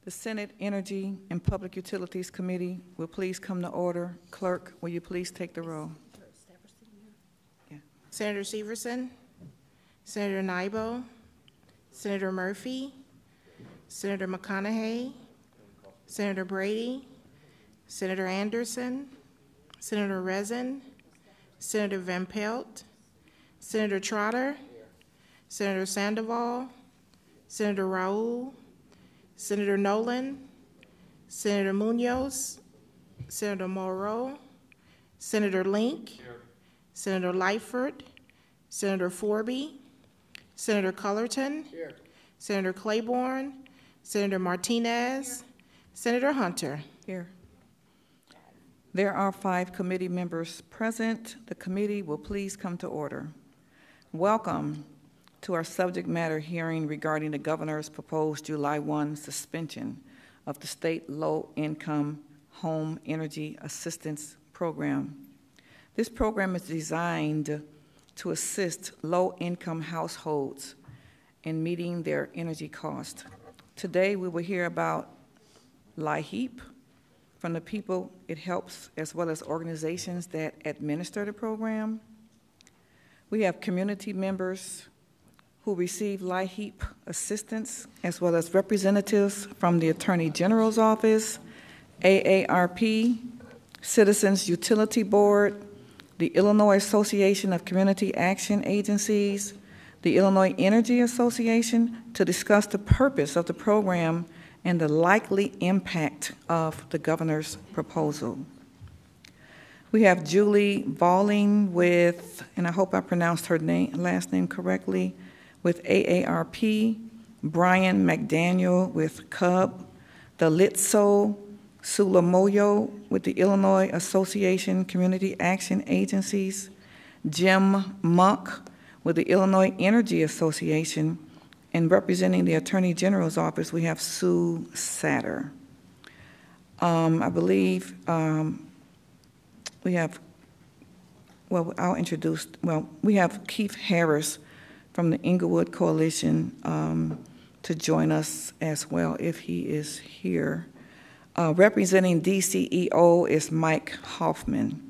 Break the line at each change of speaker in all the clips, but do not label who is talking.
The Senate Energy and Public Utilities Committee will please come to order. Clerk, will you please take the roll?
Yeah. Senator Severson, Senator Nybo, Senator Murphy, Senator McConaughey, Senator Brady, Senator Anderson, Senator Rezin, Senator Van Pelt, Senator Trotter, Senator Sandoval, Senator Raul, Senator Nolan, Senator Munoz, Senator Moreau, Senator Link, here. Senator Lightford, Senator Forby, Senator Cullerton, here. Senator Claiborne, Senator Martinez, here. Senator Hunter.
Here. There are 5 committee members present. The committee will please come to order. Welcome to our subject matter hearing regarding the governor's proposed July 1 suspension of the state low-income home energy assistance program. This program is designed to assist low-income households in meeting their energy cost. Today we will hear about LIHEAP from the people it helps, as well as organizations that administer the program. We have community members who receive LIHEAP assistance, as well as representatives from the Attorney General's Office, AARP, Citizens Utility Board, the Illinois Association of Community Action Agencies, the Illinois Energy Association, to discuss the purpose of the program and the likely impact of the governor's proposal. We have Julie Valling with, and I hope I pronounced her last name correctly, with AARP, Brian McDaniel with CUB, Dalitso Sulamoyo with the Illinois Association Community Action Agencies, Jim Monk with the Illinois Energy Association, and representing the Attorney General's Office, we have Sue Satter. I believe we have, well, I'll introduce, well, we have Keith Harris from the Inglewood Coalition to join us as well if he is here. Representing DCEO is Mike Hoffman.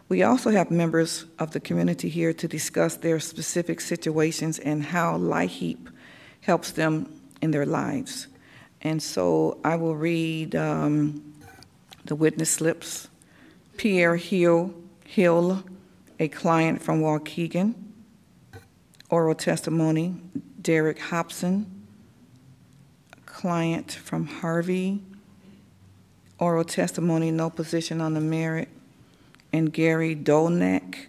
We also have members of the community here to discuss their specific situations and how LIHEAP helps them in their lives. And so I will read the witness slips. Pierre Hill, a client from Waukegan. Oral testimony, Derek Hobson, a client from Harvey. Oral testimony, no position on the merit. And Gary Dolnack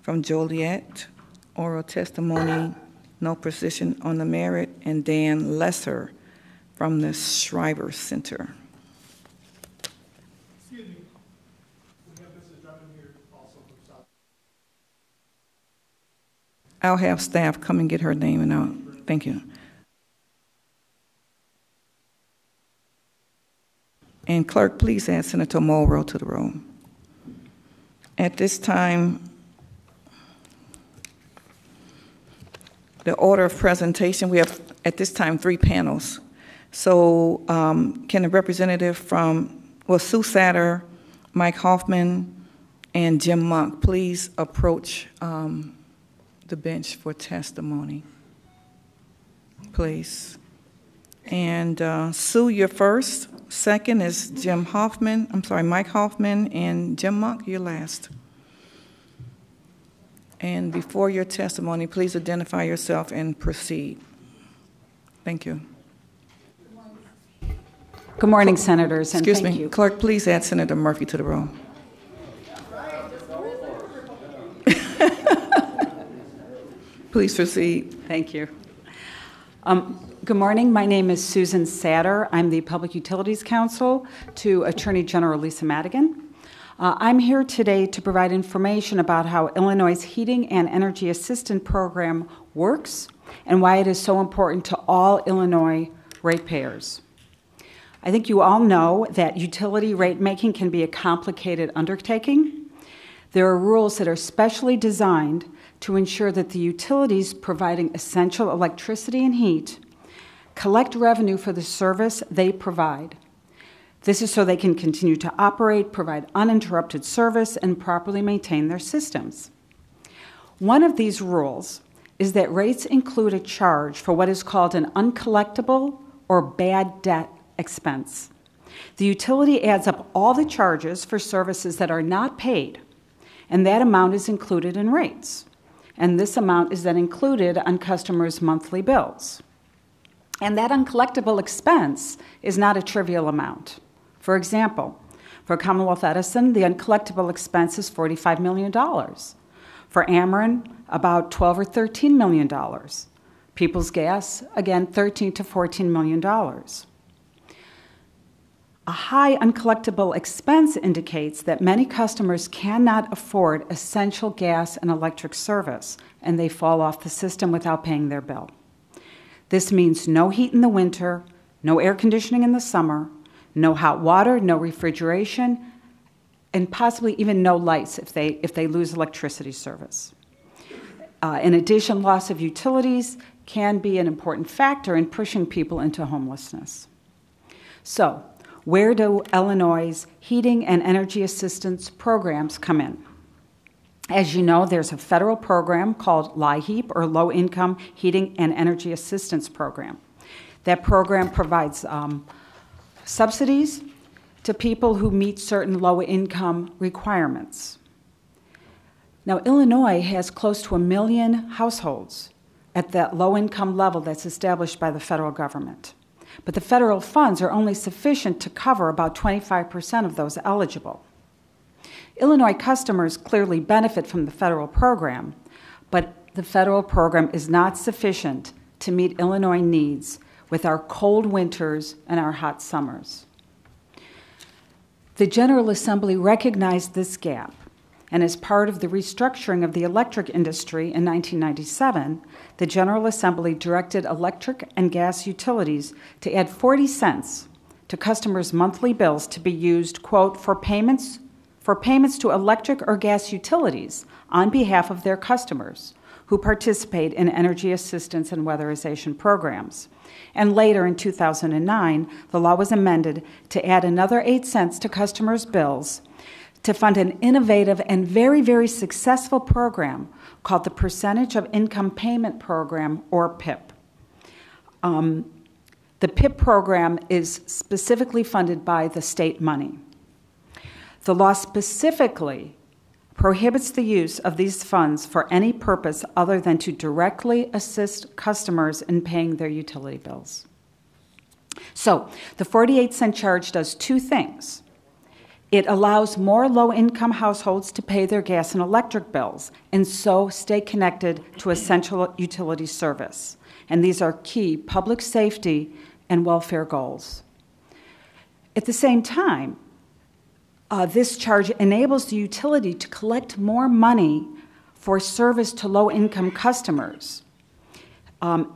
from Joliet. Oral testimony, no position on the merit. And Dan Lesser from the Shriver Center.
Excuse me. We have Mrs. Drummond here also from South.
I'll have staff come and get her name and out. Thank you. And clerk, please add Senator Mulrow to the roll. At this time, the order of presentation, we have at this time 3 panels. So can a representative from, well, Sue Satter, Mike Hoffman, and Jim Monk please approach the bench for testimony, please. And Sue, you're first. Second is Mike Hoffman, and Jim Monk, you're last. And before your testimony, please identify yourself and proceed. Thank you.
Good morning, Senators, and
Excuse
thank
me,
you.
Clerk, please add Senator Murphy to the roll. Please proceed.
Thank you. Good morning. My name is Susan Satter. I'm the Public Utilities Counsel to Attorney General Lisa Madigan. I'm here today to provide information about how Illinois' Heating and Energy Assistance Program works and why it is so important to all Illinois ratepayers. I think you all know that utility rate making can be a complicated undertaking. There are rules that are specially designed to ensure that the utilities providing essential electricity and heat collect revenue for the service they provide. This is so they can continue to operate, provide uninterrupted service, and properly maintain their systems. One of these rules is that rates include a charge for what is called an uncollectible or bad debt expense. The utility adds up all the charges for services that are not paid, and that amount is included in rates. And this amount is then included on customers' monthly bills. And that uncollectible expense is not a trivial amount. For example, for Commonwealth Edison, the uncollectible expense is $45 million. For Ameren, about $12 or $13 million. People's Gas, again, $13 to $14 million. A high uncollectible expense indicates that many customers cannot afford essential gas and electric service, and they fall off the system without paying their bill. This means no heat in the winter, no air conditioning in the summer, no hot water, no refrigeration, and possibly even no lights if they lose electricity service. In addition, loss of utilities can be an important factor in pushing people into homelessness. So, where do Illinois' heating and energy assistance programs come in? As you know, there's a federal program called LIHEAP, or Low Income Heating and Energy Assistance Program. That program provides subsidies to people who meet certain low-income requirements. Now, Illinois has close to 1 million households at that low-income level that's established by the federal government. But the federal funds are only sufficient to cover about 25% of those eligible. Illinois customers clearly benefit from the federal program, but the federal program is not sufficient to meet Illinois needs with our cold winters and our hot summers. The General Assembly recognized this gap, and as part of the restructuring of the electric industry in 1997, the General Assembly directed electric and gas utilities to add 40 cents to customers' monthly bills to be used, quote, for payments to electric or gas utilities on behalf of their customers who participate in energy assistance and weatherization programs. And later in 2009, the law was amended to add another 8 cents to customers' bills to fund an innovative and very, very successful program called the Percentage of Income Payment Program, or PIP. The PIP program is specifically funded by the state money. The law specifically prohibits the use of these funds for any purpose other than to directly assist customers in paying their utility bills. So, the 48-cent charge does two things. It allows more low-income households to pay their gas and electric bills and so stay connected to essential utility service. And these are key public safety and welfare goals. At the same time, this charge enables the utility to collect more money for service to low-income customers.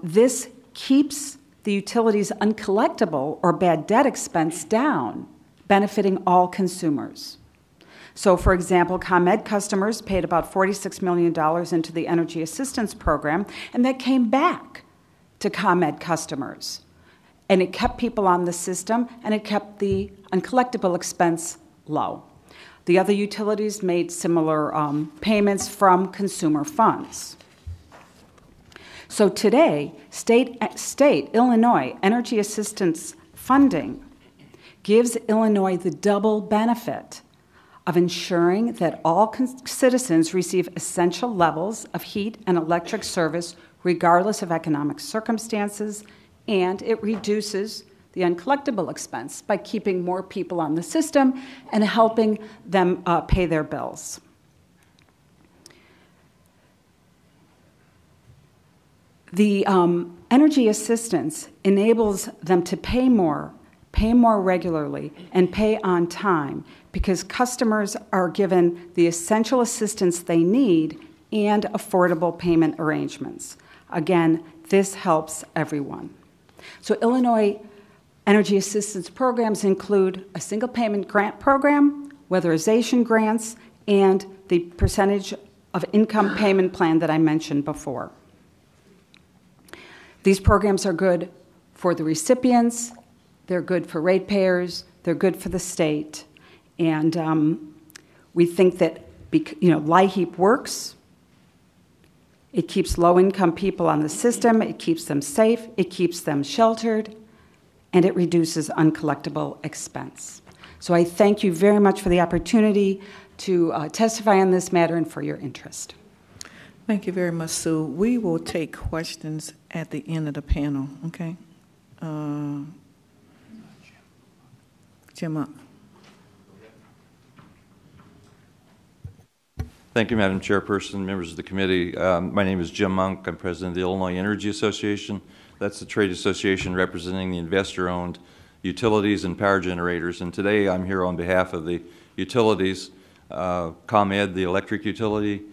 This keeps the utility's uncollectible or bad debt expense down, benefiting all consumers. So, for example, ComEd customers paid about $46 million into the Energy Assistance Program, and that came back to ComEd customers. And it kept people on the system, and it kept the uncollectible expense low. The other utilities made similar payments from consumer funds. So today, state Illinois energy assistance funding gives Illinois the double benefit of ensuring that all citizens receive essential levels of heat and electric service regardless of economic circumstances, and it reduces the uncollectible expense by keeping more people on the system and helping them pay their bills. The energy assistance enables them to pay more regularly, and pay on time because customers are given the essential assistance they need and affordable payment arrangements. Again, this helps everyone. So Illinois energy assistance programs include a single payment grant program, weatherization grants, and the percentage of income payment plan that I mentioned before. These programs are good for the recipients, they're good for ratepayers, they're good for the state. And we think that, LIHEAP works. It keeps low-income people on the system, it keeps them safe, it keeps them sheltered, and it reduces uncollectible expense. So I thank you very much for the opportunity to testify on this matter and for your interest.
Thank you very much, Sue. We will take questions at the end of the panel, okay? Jim up.
Thank you, Madam Chairperson, members of the committee. My name is Jim Monk. I'm president of the Illinois Energy Association. That's the trade association representing the investor-owned utilities and power generators. And today I'm here on behalf of the utilities, ComEd, the electric utility,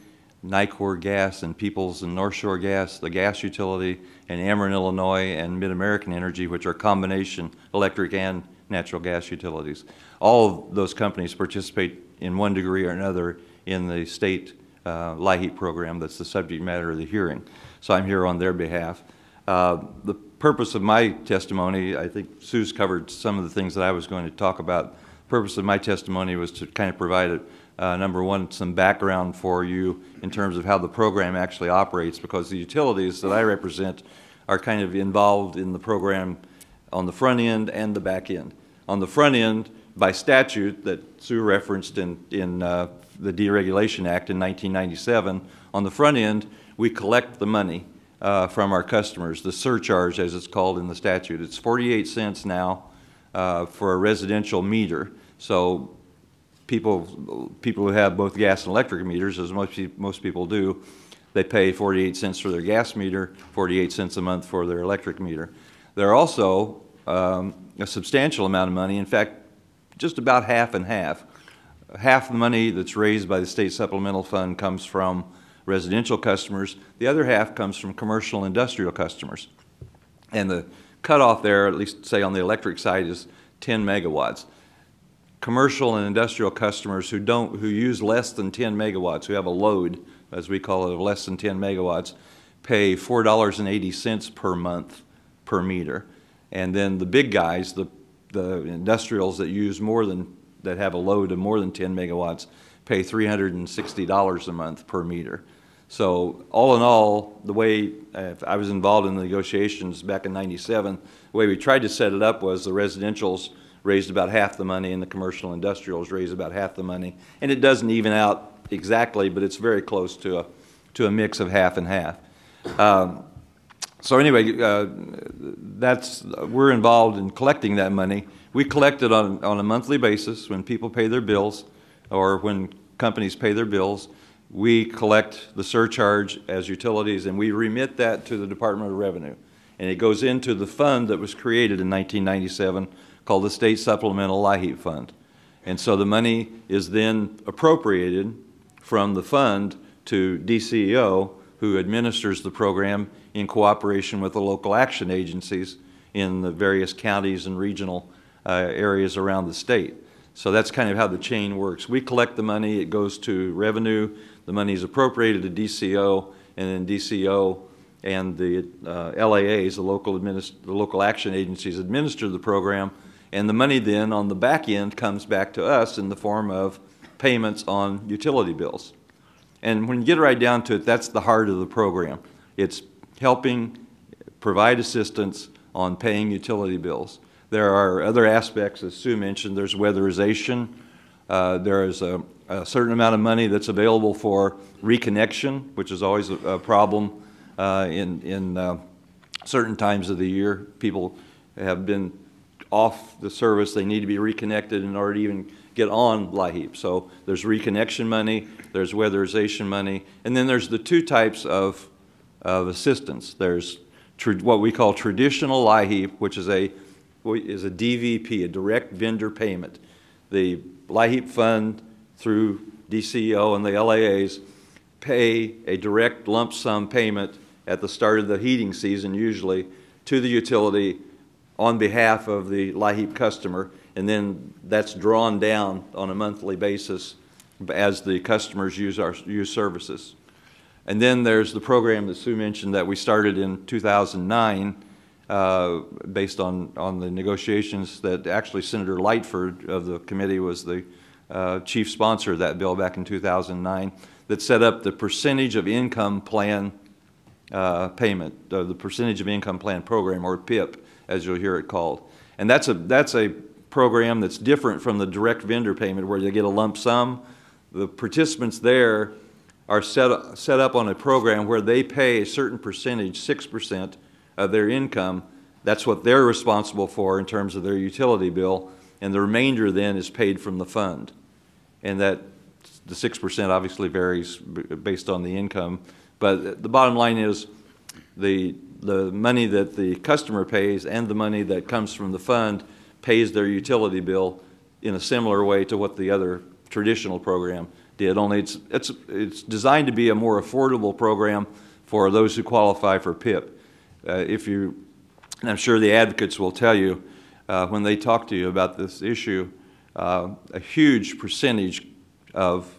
Nicor Gas and Peoples and North Shore Gas, the gas utility, and Ameren, Illinois, and Mid-American Energy, which are combination electric and natural gas utilities. All of those companies participate in one degree or another in the state LIHEAP program that's the subject matter of the hearing. So I'm here on their behalf. The purpose of my testimony, I think Sue's covered some of the things that I was going to talk about. The purpose of my testimony was to kind of provide, number one, some background for you in terms of how the program actually operates, because the utilities that I represent are kind of involved in the program on the front end and the back end. On the front end, by statute that Sue referenced in the Deregulation Act in 1997, on the front end, we collect the money from our customers, the surcharge as it's called in the statute. It's 48 cents now for a residential meter. So people who have both gas and electric meters, as most people do, they pay 48 cents for their gas meter, 48 cents a month for their electric meter. There are also a substantial amount of money, in fact, just about half and half. Half the money that's raised by the State Supplemental Fund comes from residential customers. The other half comes from commercial and industrial customers. And the cutoff there, at least say on the electric side, is 10 megawatts. Commercial and industrial customers who use less than 10 megawatts, who have a load, as we call it, of less than 10 megawatts, pay $4.80 per month per meter. And then the big guys, the industrials that use that have a load of more than 10 megawatts, pay $360 a month per meter. So all in all, the way I was involved in the negotiations back in '97, the way we tried to set it up was the residentials raised about half the money and the commercial industrials raised about half the money. And it doesn't even out exactly, but it's very close to a mix of half and half. So anyway, we're involved in collecting that money. We collect it on a monthly basis when people pay their bills or when companies pay their bills. We collect the surcharge as utilities and we remit that to the Department of Revenue. And it goes into the fund that was created in 1997 called the State Supplemental LIHEAP Fund. And so the money is then appropriated from the fund to DCEO, who administers the program in cooperation with the local action agencies in the various counties and regional areas around the state. So that's kind of how the chain works. We collect the money, it goes to revenue, the money is appropriated to DCO, and then DCO and the LAAs, the local action agencies, administer the program, and the money then on the back end comes back to us in the form of payments on utility bills. And when you get right down to it, that's the heart of the program. It's helping provide assistance on paying utility bills. There are other aspects, as Sue mentioned. There's weatherization. There is a certain amount of money that's available for reconnection, which is always a problem in certain times of the year. People have been off the service. They need to be reconnected in order to even get on LIHEAP. So there's reconnection money, there's weatherization money, and then there's the two types of assistance. There's what we call traditional LIHEAP, which is a DVP, a direct vendor payment. The LIHEAP fund through DCEO and the LAAs pay a direct lump sum payment at the start of the heating season, usually, to the utility on behalf of the LIHEAP customer, and then that's drawn down on a monthly basis as the customers use services. And then there's the program that Sue mentioned that we started in 2009 based on the negotiations that actually Senator Lightford of the committee was the chief sponsor of that bill back in 2009, that set up the percentage of income plan payment, the percentage of income plan program, or PIP, as you'll hear it called. And that's a program that's different from the direct vendor payment where they get a lump sum. The participants there are set up on a program where they pay a certain percentage, 6% of their income. That's what they're responsible for in terms of their utility bill, and the remainder then is paid from the fund. And that the 6% obviously varies based on the income, but the bottom line is the money that the customer pays and the money that comes from the fund pays their utility bill in a similar way to what the other traditional program did, only it's designed to be a more affordable program for those who qualify for PIP. And I'm sure the advocates will tell you when they talk to you about this issue, a huge percentage of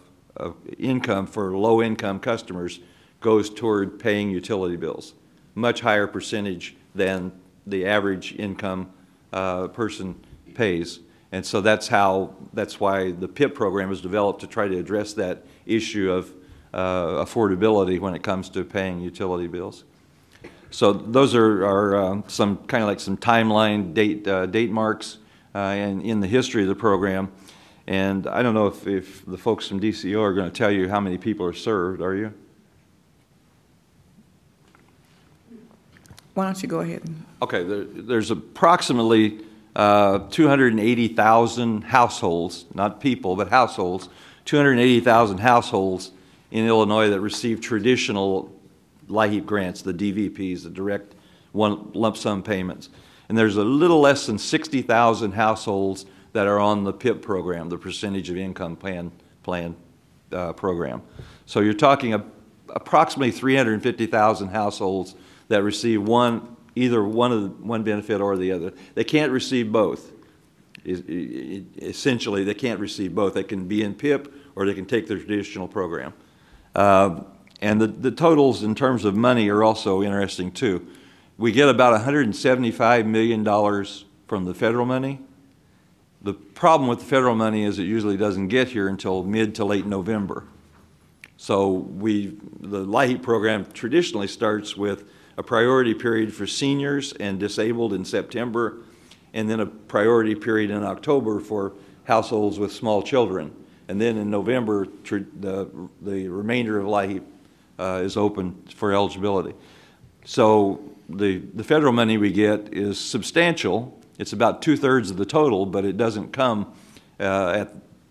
income for low-income customers goes toward paying utility bills, much higher percentage than the average income person pays. And so that's why the PIP program was developed, to try to address that issue of affordability when it comes to paying utility bills. So those are some kind of like some timeline date marks in the history of the program. And I don't know if the folks from DCO are going to tell you how many people are served, are you?
Why don't you go ahead?
Okay, there's approximately 280,000 households, not people, but households, 280,000 households in Illinois that receive traditional LIHEAP grants, the DVPs, the direct lump sum payments. And there's a little less than 60,000 households that are on the PIP program, the percentage of income plan program. So you're talking approximately 350,000 households that receive either one benefit or the other. They can't receive both. Essentially, they can't receive both. They can be in PIP or they can take the traditional program. And the totals in terms of money are also interesting too. We get about $175 million from the federal money. The problem with the federal money is it usually doesn't get here until mid to late November. So the LIHEAP program traditionally starts with a priority period for seniors and disabled in September, and then a priority period in October for households with small children. And then in November, the remainder of LIHEAP is open for eligibility. So the federal money we get is substantial. It's about 2/3 of the total, but it doesn't come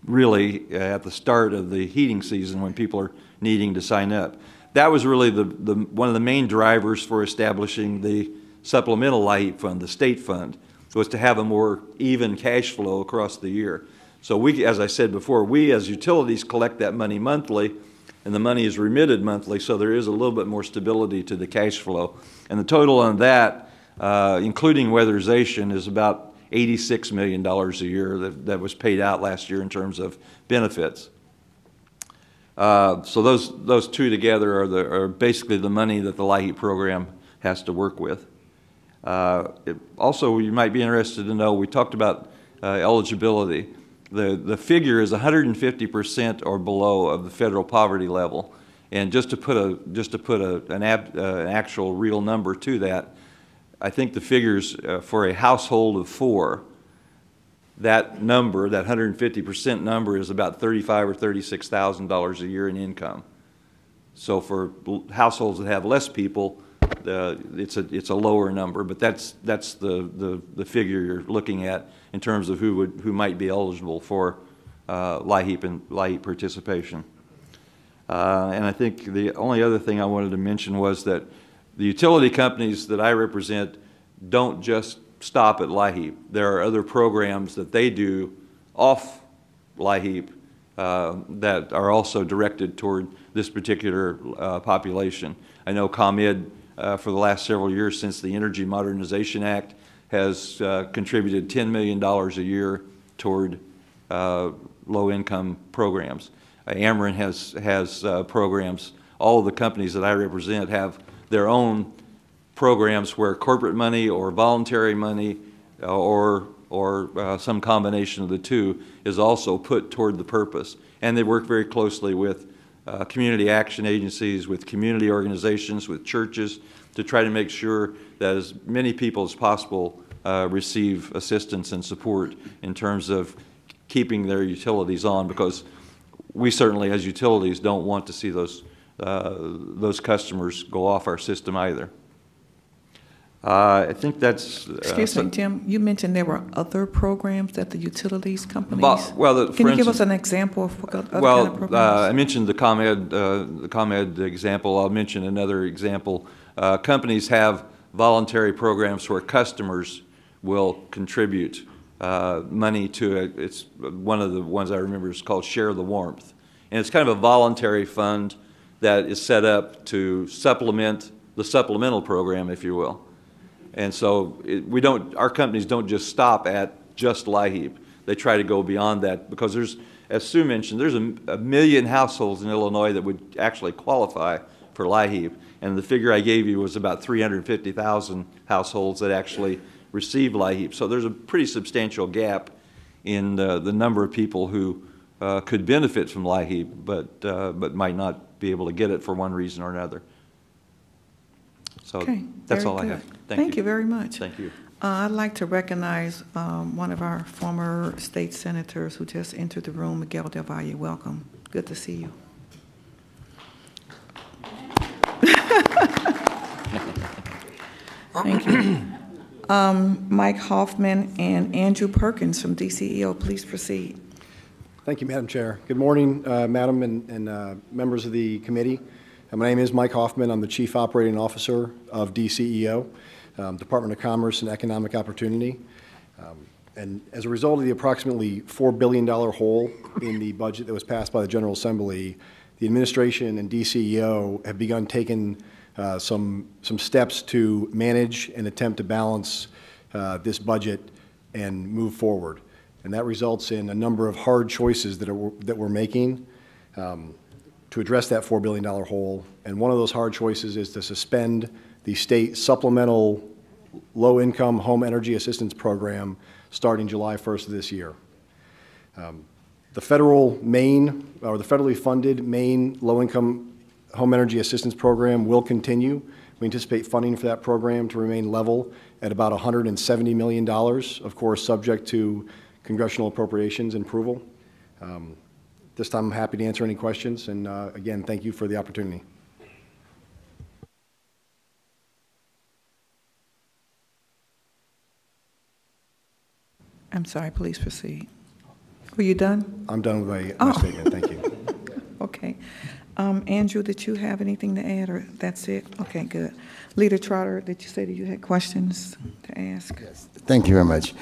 really at the start of the heating season when people are needing to sign up. That was really one of the main drivers for establishing the supplemental LIHEAP fund, the state fund, was to have a more even cash flow across the year. So we, as I said before, we as utilities collect that money monthly, and the money is remitted monthly, so there is a little bit more stability to the cash flow. And the total on that, including weatherization, is about $86 million a year that was paid out last year in terms of benefits. So those two together are basically the money that the LIHEAP program has to work with. Also, you might be interested to know, we talked about eligibility. The figure is 150% or below of the federal poverty level. And just to put an actual real number to that, I think the figures for a household of 4, that number, that 150% number, is about $35,000 or $36,000 a year in income. So for households that have less people, it's a lower number, but that's the figure you're looking at in terms of who might be eligible for LIHEAP and LIHEAP participation. And I think the only other thing I wanted to mention was that the utility companies that I represent don't just stop at LIHEAP. There are other programs that they do off LIHEAP that are also directed toward this particular population. I know ComEd for the last several years since the Energy Modernization Act has contributed $10 million a year toward low-income programs. Ameren has programs. All of the companies that I represent have their own programs where corporate money or voluntary money or some combination of the two is also put toward the purpose. And they work very closely with community action agencies, with community organizations, with churches, to try to make sure that as many people as possible receive assistance and support in terms of keeping their utilities on, because we certainly, as utilities, don't want to see those customers go off our system either. I think that's...
Excuse me, Jim, you mentioned there were other programs that the utilities companies... Can you give us an example of what other kind of programs?
I mentioned the ComEd example. I'll mention another example. Companies have voluntary programs where customers will contribute money to it. It's one of the ones I remember is called Share the Warmth. And it's kind of a voluntary fund that is set up to supplement the supplemental program, if you will. And so our companies don't just stop at just LIHEAP. They try to go beyond that because there's, as Sue mentioned, there's a million households in Illinois that would actually qualify for LIHEAP. And the figure I gave you was about 350,000 households that actually receive LIHEAP. So there's a pretty substantial gap in the number of people who could benefit from LIHEAP, but might not be able to get it for one reason or another. So
okay,
that's all I have.
Thank you very much.
Thank you.
I'd like to recognize one of our former state senators who just entered the room, Miguel Del Valle. Welcome. Good to see you. Thank you. Mike Hoffman and Andrew Perkins from DCEO, please proceed.
Thank you, Madam Chair. Good morning, Madam and members of the committee. My name is Mike Hoffman. I'm the Chief Operating Officer of DCEO, Department of Commerce and Economic Opportunity. And as a result of the approximately $4 billion hole in the budget that was passed by the General Assembly, the administration and DCEO have begun taking some steps to manage and attempt to balance this budget and move forward. And that results in a number of hard choices that we're making to address that $4 billion hole. And one of those hard choices is to suspend the state supplemental low-income home energy assistance program starting July 1st of this year. The federally funded Maine low-income home energy assistance program will continue. We anticipate funding for that program to remain level at about $170 million, of course, subject to congressional appropriations and approval. This time I'm happy to answer any questions, and again, thank you for the opportunity.
I'm sorry, please proceed. Were you done?
I'm done with my statement, thank you.
Okay. Andrew, did you have anything to add, or that's it? Okay, good. Leader Trotter, did you say that you had questions to ask?
Yes. Thank you very much.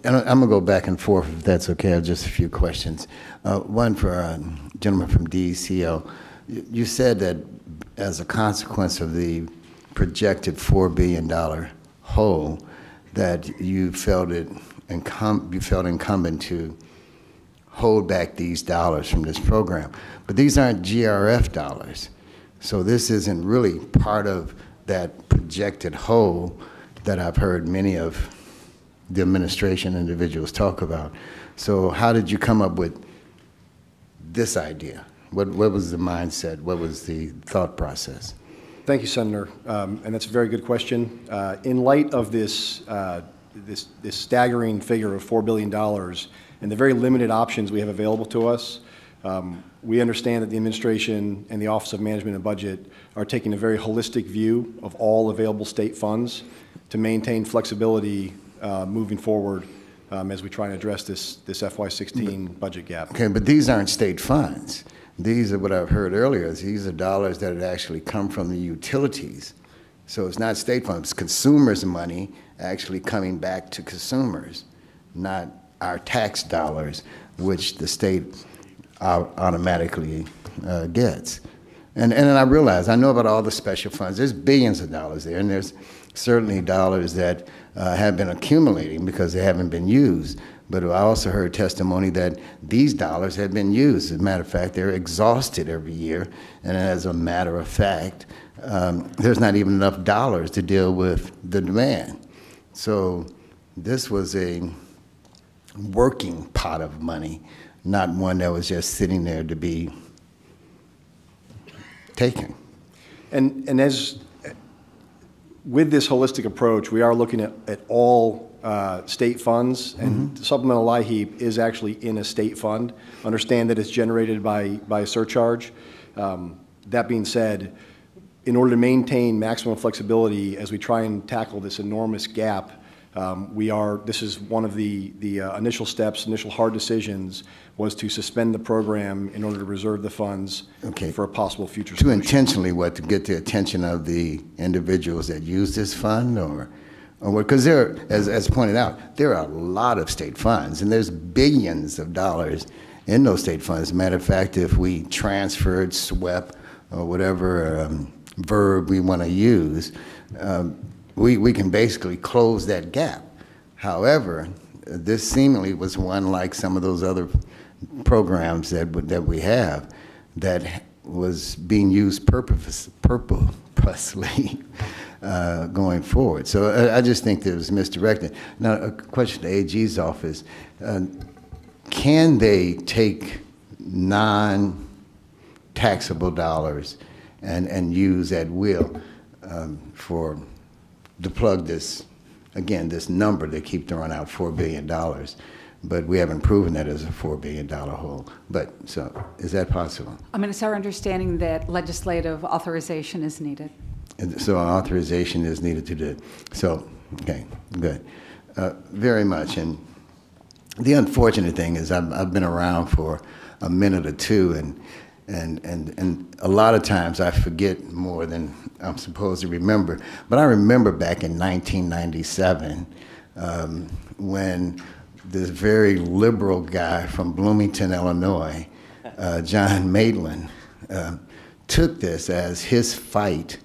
And I'm going to go back and forth, if that's okay. Just a few questions. One for a gentleman from DCO. You said that as a consequence of the projected $4 billion hole, that you felt incumbent to hold back these dollars from this program. But these aren't GRF dollars. So this isn't really part of that projected hole that I've heard many of the administration individuals talk about. So how did you come up with this idea? What was the mindset? What was the thought process?
Thank you, Senator. And that's a very good question. In light of this staggering figure of $4 billion and the very limited options we have available to us, we understand that the administration and the Office of Management and Budget are taking a very holistic view of all available state funds to maintain flexibility moving forward as we try and address this FY16 budget gap.
Okay, but these aren't state funds. These are what I've heard earlier. These are dollars that had actually come from the utilities. So it's not state funds. It's consumers' money actually coming back to consumers, not our tax dollars, which the state automatically gets. And I realize, I know about all the special funds. There's billions of dollars there, and there's certainly dollars that have been accumulating because they haven't been used. But I also heard testimony that these dollars had been used. As a matter of fact, they're exhausted every year. And as a matter of fact, there's not even enough dollars to deal with the demand. So this was a working pot of money, not one that was just sitting there to be taken.
And as with this holistic approach, we are looking at all state funds, and supplemental LIHEAP is actually in a state fund. Understand that it's generated by a surcharge. That being said, in order to maintain maximum flexibility as we try and tackle this enormous gap, this is one of the initial steps, initial hard decisions, was to suspend the program in order to reserve the funds for a possible future solution.
To intentionally to get the attention of the individuals that use this fund, or because there, as pointed out, there are a lot of state funds, and there's billions of dollars in those state funds. As a matter of fact, if we transferred, swept, or whatever verb we want to use, we can basically close that gap. However, this seemingly was one like some of those other programs that we have that was being used purposely going forward. So I just think that it was misdirected. Now, a question to AG's office. Can they take non-taxable dollars and use at will to plug this, again, this number they keep throwing out, $4 billion, but we haven't proven that as a $4 billion hole. But, so, is that possible?
I mean, it's our understanding that legislative authorization is needed.
And so authorization is needed to do it. So, okay, good. Very much. And the unfortunate thing is I've been around for a minute or two, and a lot of times I forget more than I'm supposed to remember. But I remember back in 1997 when this very liberal guy from Bloomington, Illinois, John Maitland, took this as his fight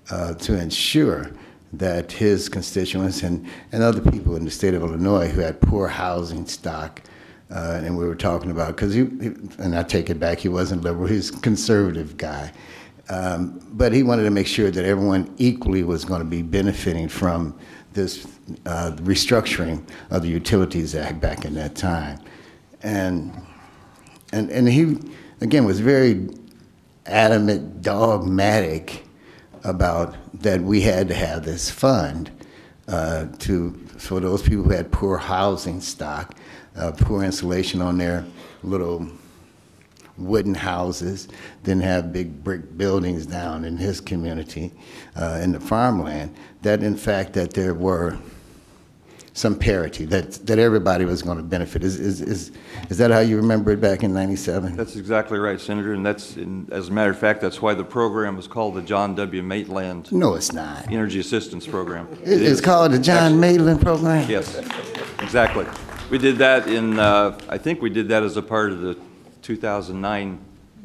to ensure that his constituents and other people in the state of Illinois who had poor housing stock, and we were talking about, because and I take it back, he wasn't liberal, he was a conservative guy, but he wanted to make sure that everyone equally was going to be benefiting from this restructuring of the Utilities Act back in that time. And he, again, was very adamant, dogmatic about that we had to have this fund for those people who had poor housing stock, poor insulation on their little wooden houses, didn't have big brick buildings down in his community, in the farmland, that in fact that there were some parity, that everybody was going to benefit. Is that how you remember it back in '97?
That's exactly right, Senator, and as a matter of fact, that's why the program is called the John W. Maitland.
No, it's not.
Energy Assistance Program.
It's called the John Maitland Program?
Yes, exactly. We did that I think we did that as a part of the 2009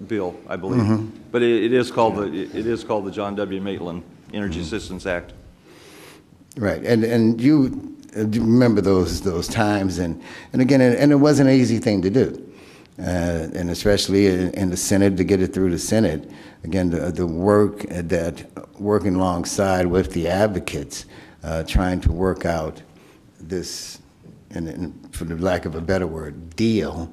bill, I believe. But it is called the John W. Maitland Energy Assistance Act.
Right, and you remember those times, and again, and it wasn't an easy thing to do, and especially in the Senate, to get it through the Senate. Again, the work working alongside with the advocates, trying to work out this, and for the lack of a better word, deal.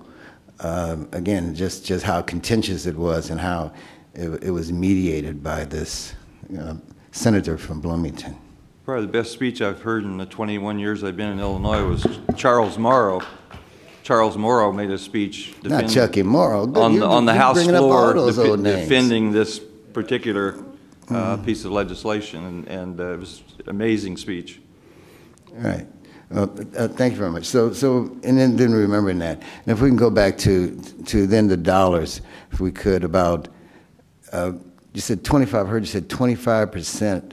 Again, just how contentious it was, and how it was mediated by this senator from Bloomington.
Probably the best speech I've heard in the 21 years I've been in Illinois was Charles Morrow. Charles Morrow made a speech
Not Chucky Morrow.
on the House floor defending this particular piece of legislation, and it was an amazing speech.
Right. Well, thank you very much. So, and then remembering that, and if we can go back to then the dollars, if we could, about you said 25. I heard you said 25%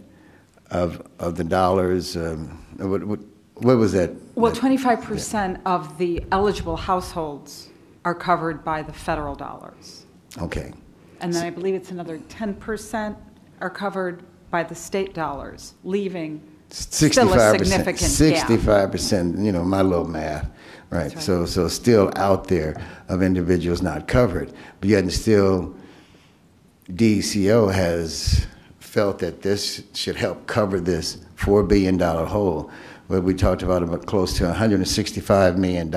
of the dollars. What was that?
Well, 25% of the eligible households are covered by the federal dollars.
Okay.
And then I believe it's another 10% are covered by the state dollars, leaving Still a
65%,
significant gap.
65%, you know, my little math, right?
Right.
So still out there of individuals not covered, but yet still DCO has felt that this should help cover this $4 billion hole, where we talked about close to $165 million.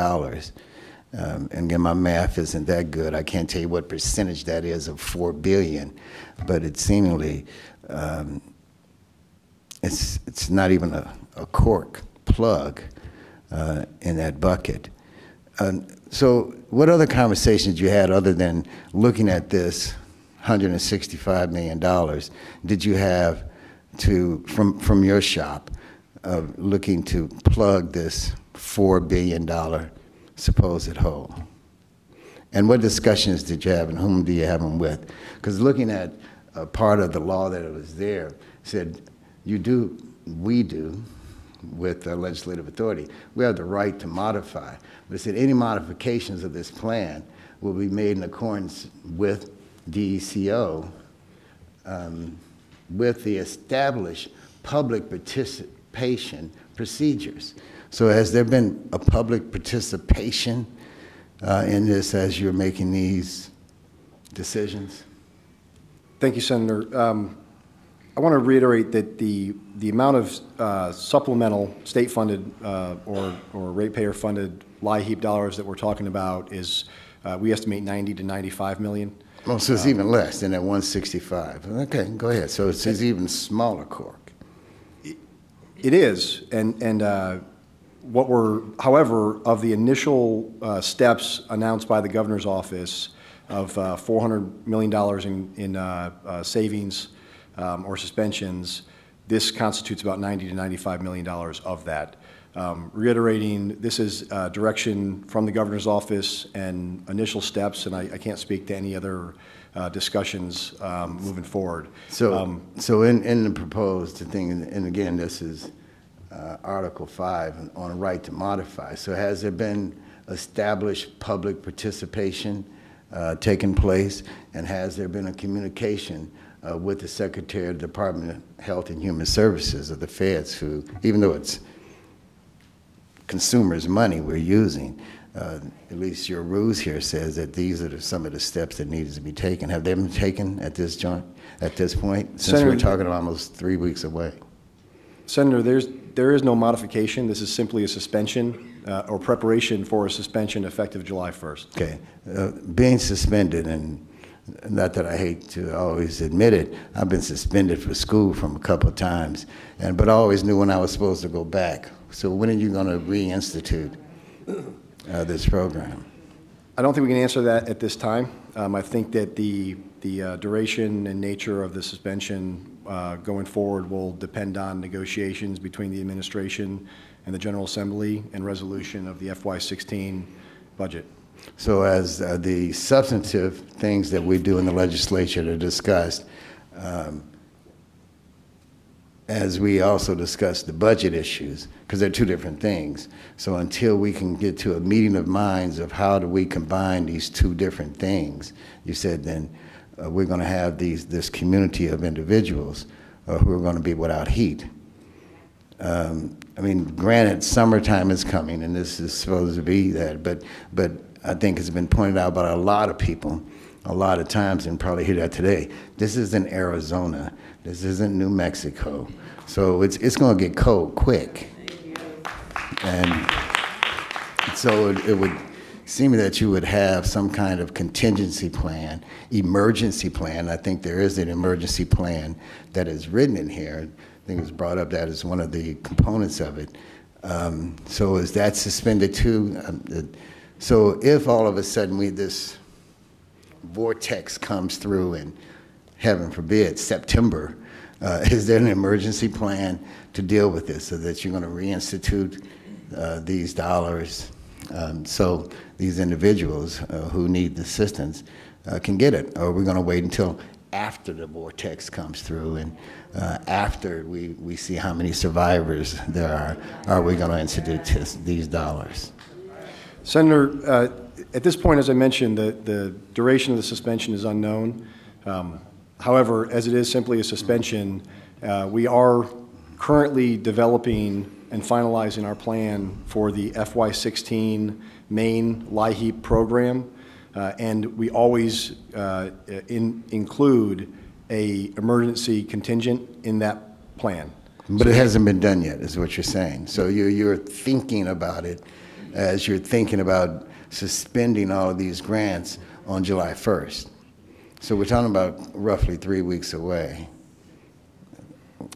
And again, my math isn't that good. I can't tell you what percentage that is of $4 billion, but it's seemingly, it's not even a cork plug in that bucket. So what other conversations you had other than looking at this $165 million did you have from your shop looking to plug this $4 billion supposed hole? And what discussions did you have, and whom do you have them with? Because looking at part of the law that was there said, we do, with legislative authority, we have the right to modify. But it said any modifications of this plan will be made in accordance with DECO, with the established public participation procedures. So has there been a public participation in this as you're making these decisions?
Thank you, Senator. I want to reiterate that the amount of supplemental state-funded or ratepayer-funded LIHEAP dollars that we're talking about is, we estimate 90 to 95 million.
Oh, so it's even less than that 165. Okay, go ahead. So it's even smaller cork.
It is, and however, of the initial steps announced by the governor's office of $400 million in savings or suspensions, this constitutes about 90 to 95 million dollars of that. Reiterating, this is direction from the governor's office and initial steps, and I can't speak to any other discussions moving forward.
So, so in the proposed thing, and again, this is Article 5 on a right to modify. So has there been established public participation taking place, and has there been a communication with the Secretary of the Department of Health and Human Services of the feds, who, even though it's consumers' money we're using, at least your rules here says that these are some of the steps that needed to be taken. Have they been taken at this point, since
Senator,
we're talking about almost 3 weeks away?
Senator, there is no modification. This is simply a suspension or preparation for a suspension effective July 1st.
Okay. Being suspended, and not that I hate to always admit it, I've been suspended for school from a couple of times, but I always knew when I was supposed to go back. So when are you going to reinstitute this program?
I don't think we can answer that at this time. I think that the duration and nature of the suspension going forward will depend on negotiations between the administration and the General Assembly and resolution of the FY16 budget.
So as the substantive things that we do in the legislature are discussed, as we also discuss the budget issues, because they're two different things. So until we can get to a meeting of minds of how do we combine these two different things, you said then we're going to have this community of individuals who are going to be without heat. I mean, granted, summertime is coming, and this is supposed to be that, but I think it's been pointed out by a lot of people a lot of times, and probably hear that today. This isn't Arizona. This isn't New Mexico. So it's going to get cold quick. And so it would seem that you would have some kind of contingency plan, emergency plan. I think there is an emergency plan that is written in here. I think it was brought up that as one of the components of it. So is that suspended too? So if all of a sudden this vortex comes through in, heaven forbid, September, is there an emergency plan to deal with this so that you're going to reinstitute these dollars so these individuals who need assistance can get it? Or are we going to wait until after the vortex comes through and after we see how many survivors there are we going to institute these dollars?
Senator, at this point, as I mentioned, the duration of the suspension is unknown. However, as it is simply a suspension, we are currently developing and finalizing our plan for the FY16 main LIHEAP program, and we always include a emergency contingent in that plan.
But it hasn't been done yet, is what you're saying. So you're thinking about it as you're thinking about suspending all of these grants on July 1st. So we're talking about roughly 3 weeks away.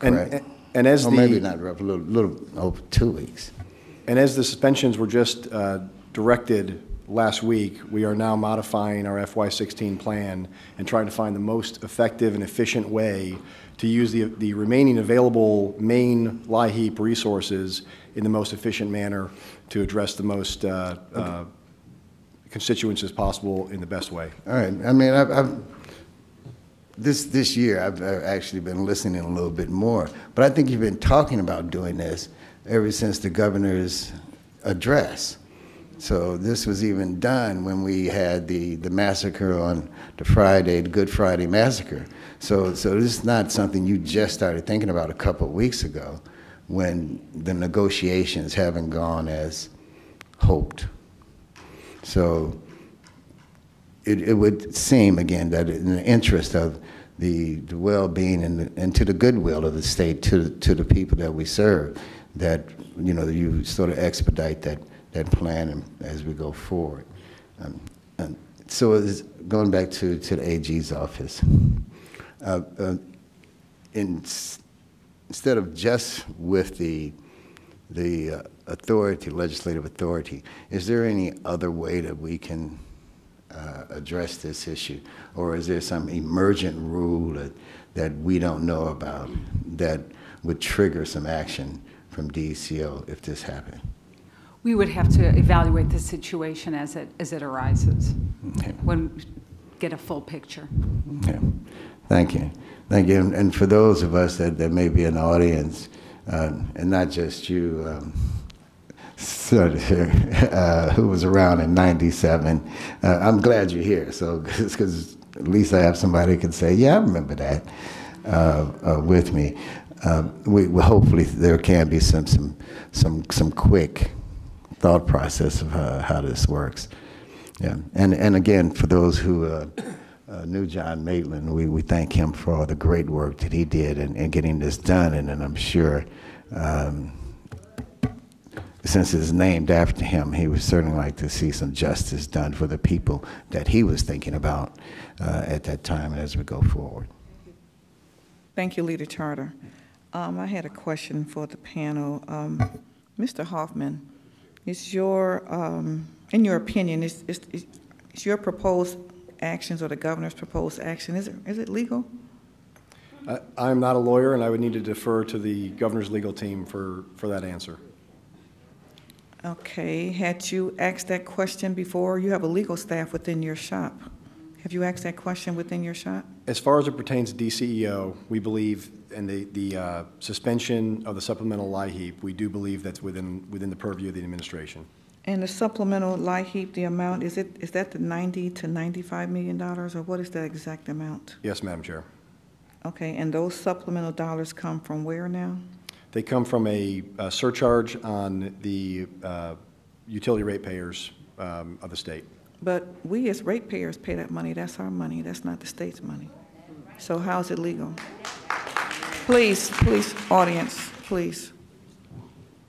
Correct?
And as
maybe not roughly, a little over 2 weeks.
And as the suspensions were just directed last week, we are now modifying our FY16 plan and trying to find the most effective and efficient way to use the remaining available main LIHEAP resources in the most efficient manner to address the most constituents as possible in the best way.
All right. I mean, this year I've actually been listening a little bit more, but I think you've been talking about doing this ever since the governor's address. So this was even done when we had the massacre on the Friday, the Good Friday massacre. So this is not something you just started thinking about a couple of weeks ago when the negotiations haven't gone as hoped. So it would seem, again, that in the interest of the well-being and to the goodwill of the state, to the people that we serve, that you sort of expedite that plan as we go forward. So going back to the AG's office, instead of just with the authority, legislative authority, is there any other way that we can address this issue? Or is there some emergent rule that we don't know about that would trigger some action from DCO if this happened?
We would have to evaluate the situation as it arises.
Okay.
When we get a full picture.
Okay. Thank you. Thank you. And for those of us that may be in the audience, and not just you, Senator, who was around in '97, I'm glad you're here. So, because at least I have somebody who can say, "Yeah, I remember that," with me. We hopefully there can be some quick thought process of how this works. Yeah, and again, for those who knew John Maitland, we thank him for all the great work that he did in getting this done, and I'm sure since it's named after him, he would certainly like to see some justice done for the people that he was thinking about at that time as we go forward.
Thank you, Leader Charter. I had a question for the panel. Mr. Hoffman, is your, in your opinion, is your proposed actions or the governor's proposed action, is it legal?
I'm not a lawyer, and I would need to defer to the governor's legal team for that answer.
Okay. Had you asked that question before? You have a legal staff within your shop. Have you asked that question within your shop?
As far as it pertains to DCEO, we believe in the suspension of the supplemental LIHEAP, we do believe that's within the purview of the administration.
And the supplemental LIHEAP, the amount, is that the $90 to $95 million, or what is the exact amount?
Yes, Madam Chair.
Okay, and those supplemental dollars come from where now?
They come from a surcharge on the utility ratepayers of the state.
But we as ratepayers pay that money. That's our money. That's not the state's money. So how is it legal? Please, audience, please.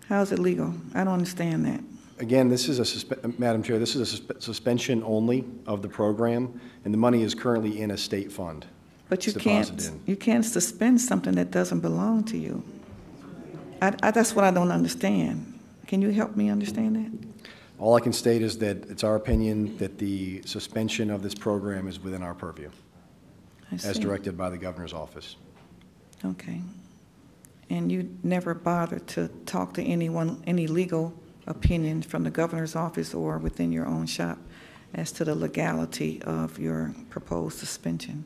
How is it legal? I don't understand that.
Again, this is Madam Chair, this is a suspension only of the program, and the money is currently in a state fund.
But you can't suspend something that doesn't belong to you. That's what I don't understand. Can you help me understand that?
All I can state is that it's our opinion that the suspension of this program is within our purview, as directed by the governor's office.
Okay. And you never bothered to talk to anyone, any legal opinions from the governor's office or within your own shop as to the legality of your proposed suspension?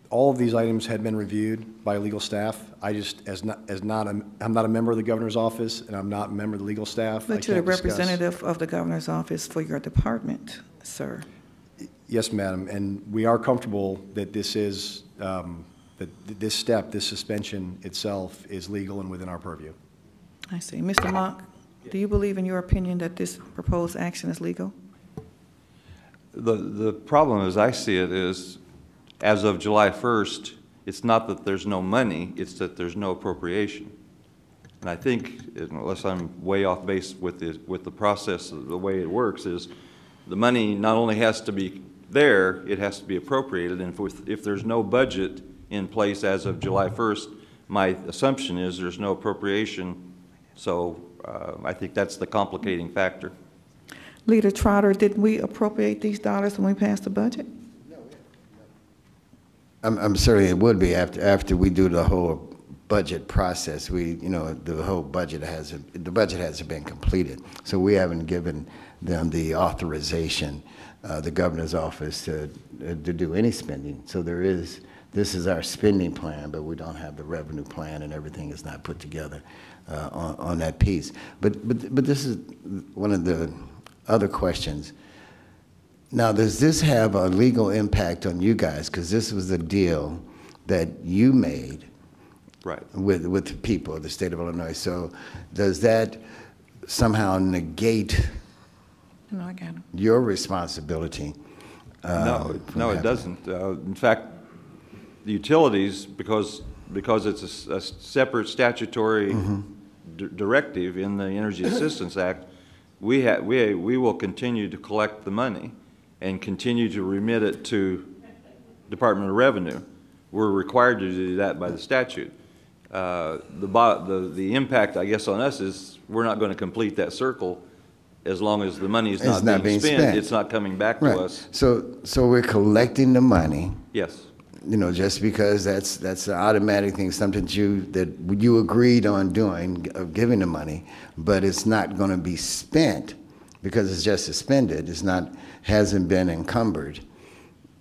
All of these items had been reviewed by legal staff. I just, I'm not a member of the governor's office, and I'm not a member of the legal staff.
But you're the representative of the governor's office for your department, sir.
Yes, madam, and we are comfortable that this is that this step, this suspension itself is legal and within our purview.
I see. Mr. Monk, do you believe in your opinion that this proposed action is legal?
The problem as I see it is, as of July 1st, it's not that there's no money, it's that there's no appropriation. And I think, unless I'm way off base with the process, the way it works is the money not only has to be there, it has to be appropriated. And if there's no budget in place as of July 1st, my assumption is there's no appropriation. So I think that's the complicating factor.
Leader Trotter, did we appropriate these dollars when we passed the budget?
I'm certain it would be after we do the whole budget process. The whole budget hasn't been completed, so we haven't given them the authorization, the governor's office, to do any spending. So this is our spending plan, but we don't have the revenue plan, and everything is not put together on that piece. But this is one of the other questions. Now, does this have a legal impact on you guys? Because this was the deal that you made, right, with the people of the state of Illinois. So does that somehow negate your responsibility?
No, it doesn't. In fact, the utilities, because it's a separate statutory directive in the Energy Assistance Act, we will continue to collect the money and continue to remit it to Department of Revenue. We're required to do that by the statute. The impact, I guess, on us is we're not going to complete that circle as long as the money is not being spent. It's not coming back to us.
So we're collecting the money.
Yes.
Just because that's an automatic thing, something that you agreed on doing, of giving the money, but it's not going to be spent because it's just suspended. Hasn't been encumbered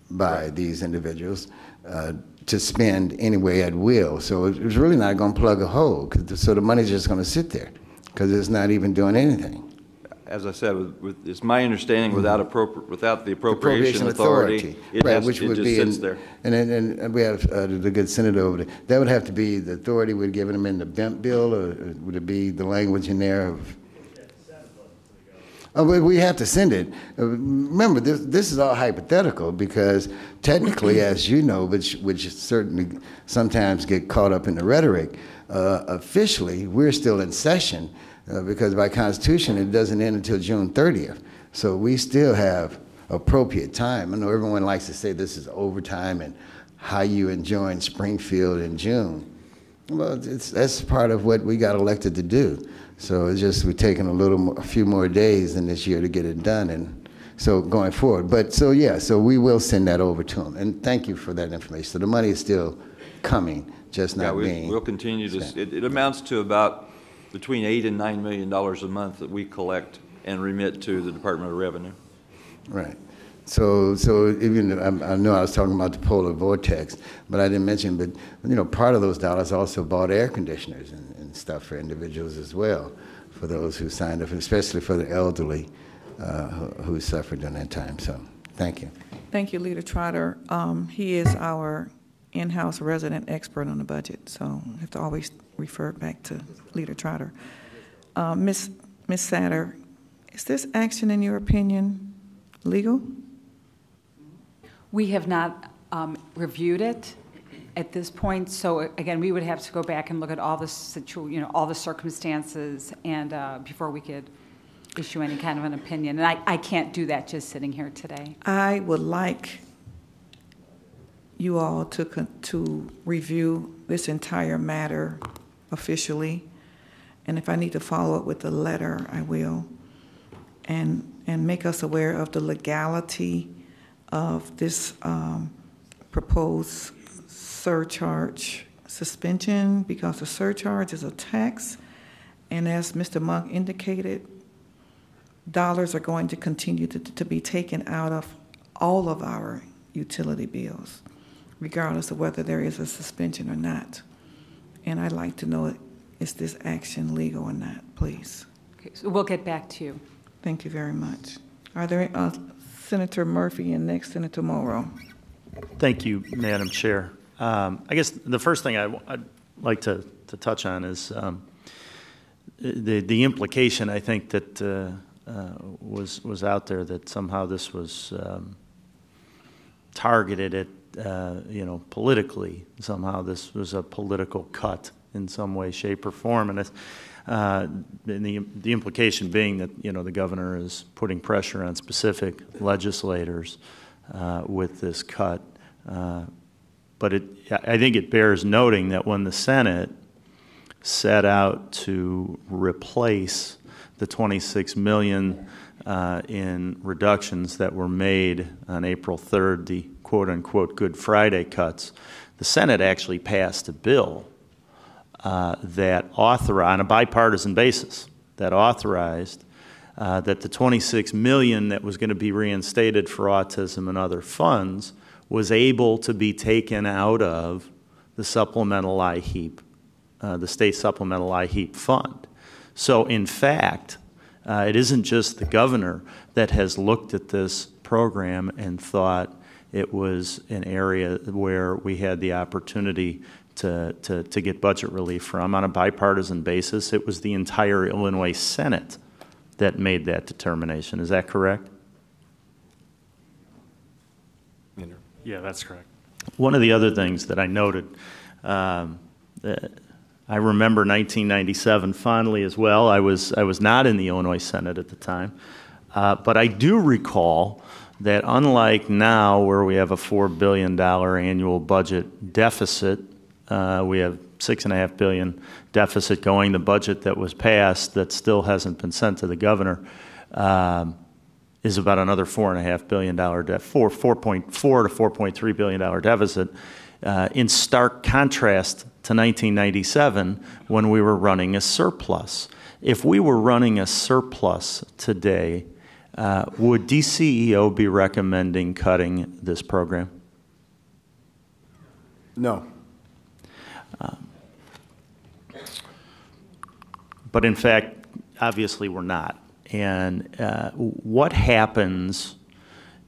by these individuals to spend anyway at will. So it's really not going to plug a hole. So the money's just going to sit there because it's not even doing anything.
As I said, it's my understanding without the appropriation authority, it just sits there.
And we have the good senator over there. That would have to be the authority we're giving them in the BEMP bill, or would it be the language in there of? Oh, but we have to send it. Remember, this is all hypothetical because technically, as you know, which certainly sometimes get caught up in the rhetoric, officially we're still in session. Because by Constitution, it doesn't end until June 30th. So we still have appropriate time. I know everyone likes to say this is overtime and how you enjoying Springfield in June. Well, that's part of what we got elected to do. So it's just we're taking a few more days than this year to get it done, and so going forward. But so we will send that over to them. And thank you for that information. So the money is still coming, just not being.
We'll continue to. It amounts to about between $8 and $9 million a month that we collect and remit to the Department of Revenue.
Right. So even I know I was talking about the polar vortex, but I didn't mention. But part of those dollars also bought air conditioners and stuff for individuals as well, for those who signed up, especially for the elderly who suffered during that time. So thank you.
Thank you, Leader Trotter. He is our in-house resident expert on the budget, so I have to always refer back to Leader Trotter. Ms. Satter, is this action, in your opinion, legal?
We have not reviewed it at this point, so again, we would have to go back and look at all the all the circumstances, and before we could issue any kind of an opinion. And I can't do that just sitting here today.
I would like you all to review this entire matter officially, and if I need to follow up with a letter, I will, and make us aware of the legality of this proposed surcharge suspension, because the surcharge is a tax, and as Mr. Monk indicated, dollars are going to continue to be taken out of all of our utility bills, regardless of whether there is a suspension or not. And I'd like to know, is this action legal or not, please?
Okay, so we'll get back to you.
Thank you very much. Are there Senator Murphy and next Senator Morrow?
Thank you, Madam Chair.
I guess the first thing I'd like to touch on is the implication, I think, that was out there that somehow this was targeted at, politically. Somehow this was a political cut in some way, shape, or form. And the implication being that, the governor is putting pressure on specific legislators with this cut. But I think it bears noting that when the Senate set out to replace the $26 million in reductions that were made on April 3rd, the quote-unquote Good Friday cuts, the Senate actually passed a bill that authorized, on a bipartisan basis, that authorized that the $26 million that was going to be reinstated for autism and other funds was able to be taken out of the supplemental IHEAP, the state supplemental IHEAP fund. So in fact, it isn't just the governor that has looked at this program and thought it was an area where we had the opportunity to get budget relief from. On a bipartisan basis, it was the entire Illinois Senate that made that determination. Is that correct?
Yeah, that's correct.
One of the other things that I noted, I remember 1997 fondly as well. I was not in the Illinois Senate at the time, but I do recall that unlike now where we have a $4 billion annual budget deficit, we have $6.5 billion deficit going. The budget that was passed that still hasn't been sent to the governor is about another $4.5 billion $4.4 to $4.3 billion deficit, in stark contrast to 1997 when we were running a surplus. If we were running a surplus today, would DCEO be recommending cutting this program?
No.
But in fact, obviously we're not. And what happens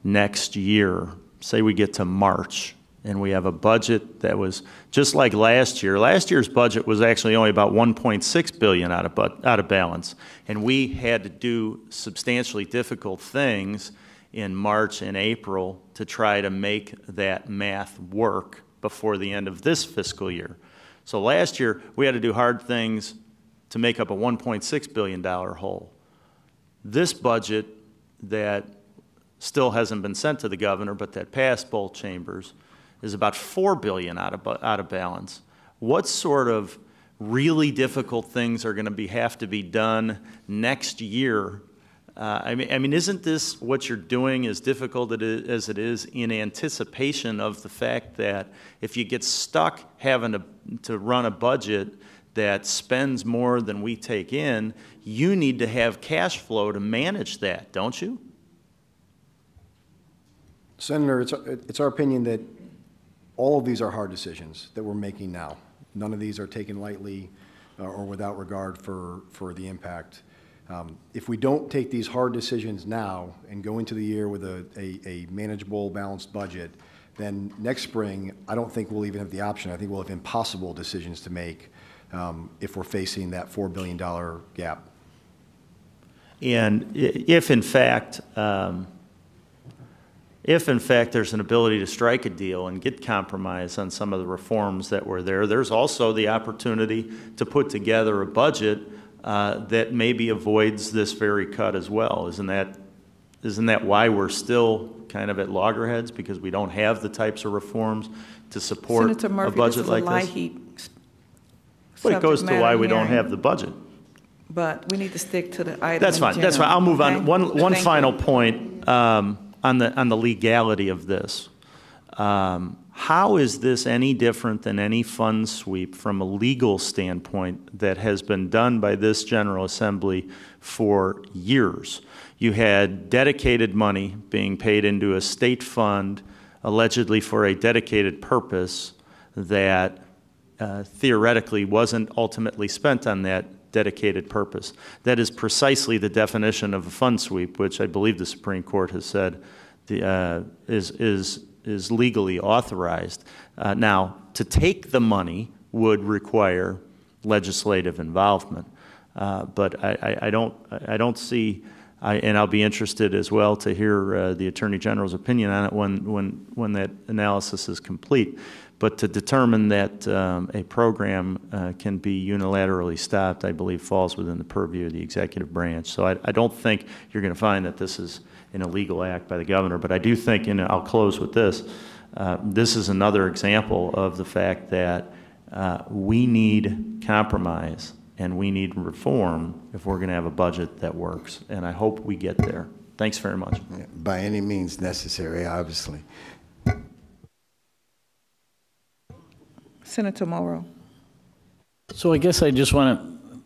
next year, say we get to March, and we have a budget that was just like last year. Last year's budget was actually only about $1.6 billion out of balance. And we had to do substantially difficult things in March and April to try to make that math work before the end of this fiscal year. So last year, we had to do hard things to make up a $1.6 billion hole. This budget that still hasn't been sent to the governor, but that passed both chambers, is about $4 billion out of balance. What sort of really difficult things are going to have to be done next year? I mean, isn't this what you're doing as difficult as it is in anticipation of the fact that if you get stuck having to run a budget that spends more than we take in, you need to have cash flow to manage that, don't you?
Senator, it's our opinion that all of these are hard decisions that we're making now. None of these are taken lightly or without regard for the impact. If we don't take these hard decisions now and go into the year with a manageable, balanced budget, then next spring, I don't think we'll even have the option. I think we'll have impossible decisions to make if we're facing that $4 billion gap.
And if in fact there's an ability to strike a deal and get compromise on some of the reforms that were there, there's also the opportunity to put together a budget that maybe avoids this very cut as well. Isn't that why we're still kind of at loggerheads, because we don't have the types of reforms to support
Senator Murphy,
a budget like this? But it goes to why we don't have the budget.
But we need to stick to the item.
That's fine. That's fine. I'll move on. One
Thank
final
you.
point on the legality of this. How is this any different than any fund sweep from a legal standpoint that has been done by this General Assembly for years? You had dedicated money being paid into a state fund allegedly for a dedicated purpose that theoretically wasn't ultimately spent on that dedicated purpose. That is precisely the definition of a fund sweep, which I believe the Supreme Court has said is is legally authorized. Now, to take the money would require legislative involvement, but I don't see. And I'll be interested as well to hear the Attorney General's opinion on it when that analysis is complete. But to determine that a program can be unilaterally stopped, I believe falls within the purview of the executive branch. So I don't think you're going to find that this is an illegal act by the governor. But I do think, and I'll close with this, this is another example of the fact that we need compromise and we need reform if we're going to have a budget that works. And I hope we get there. Thanks very much.
By any means necessary, obviously.
Senator Morrow.
So I guess I just want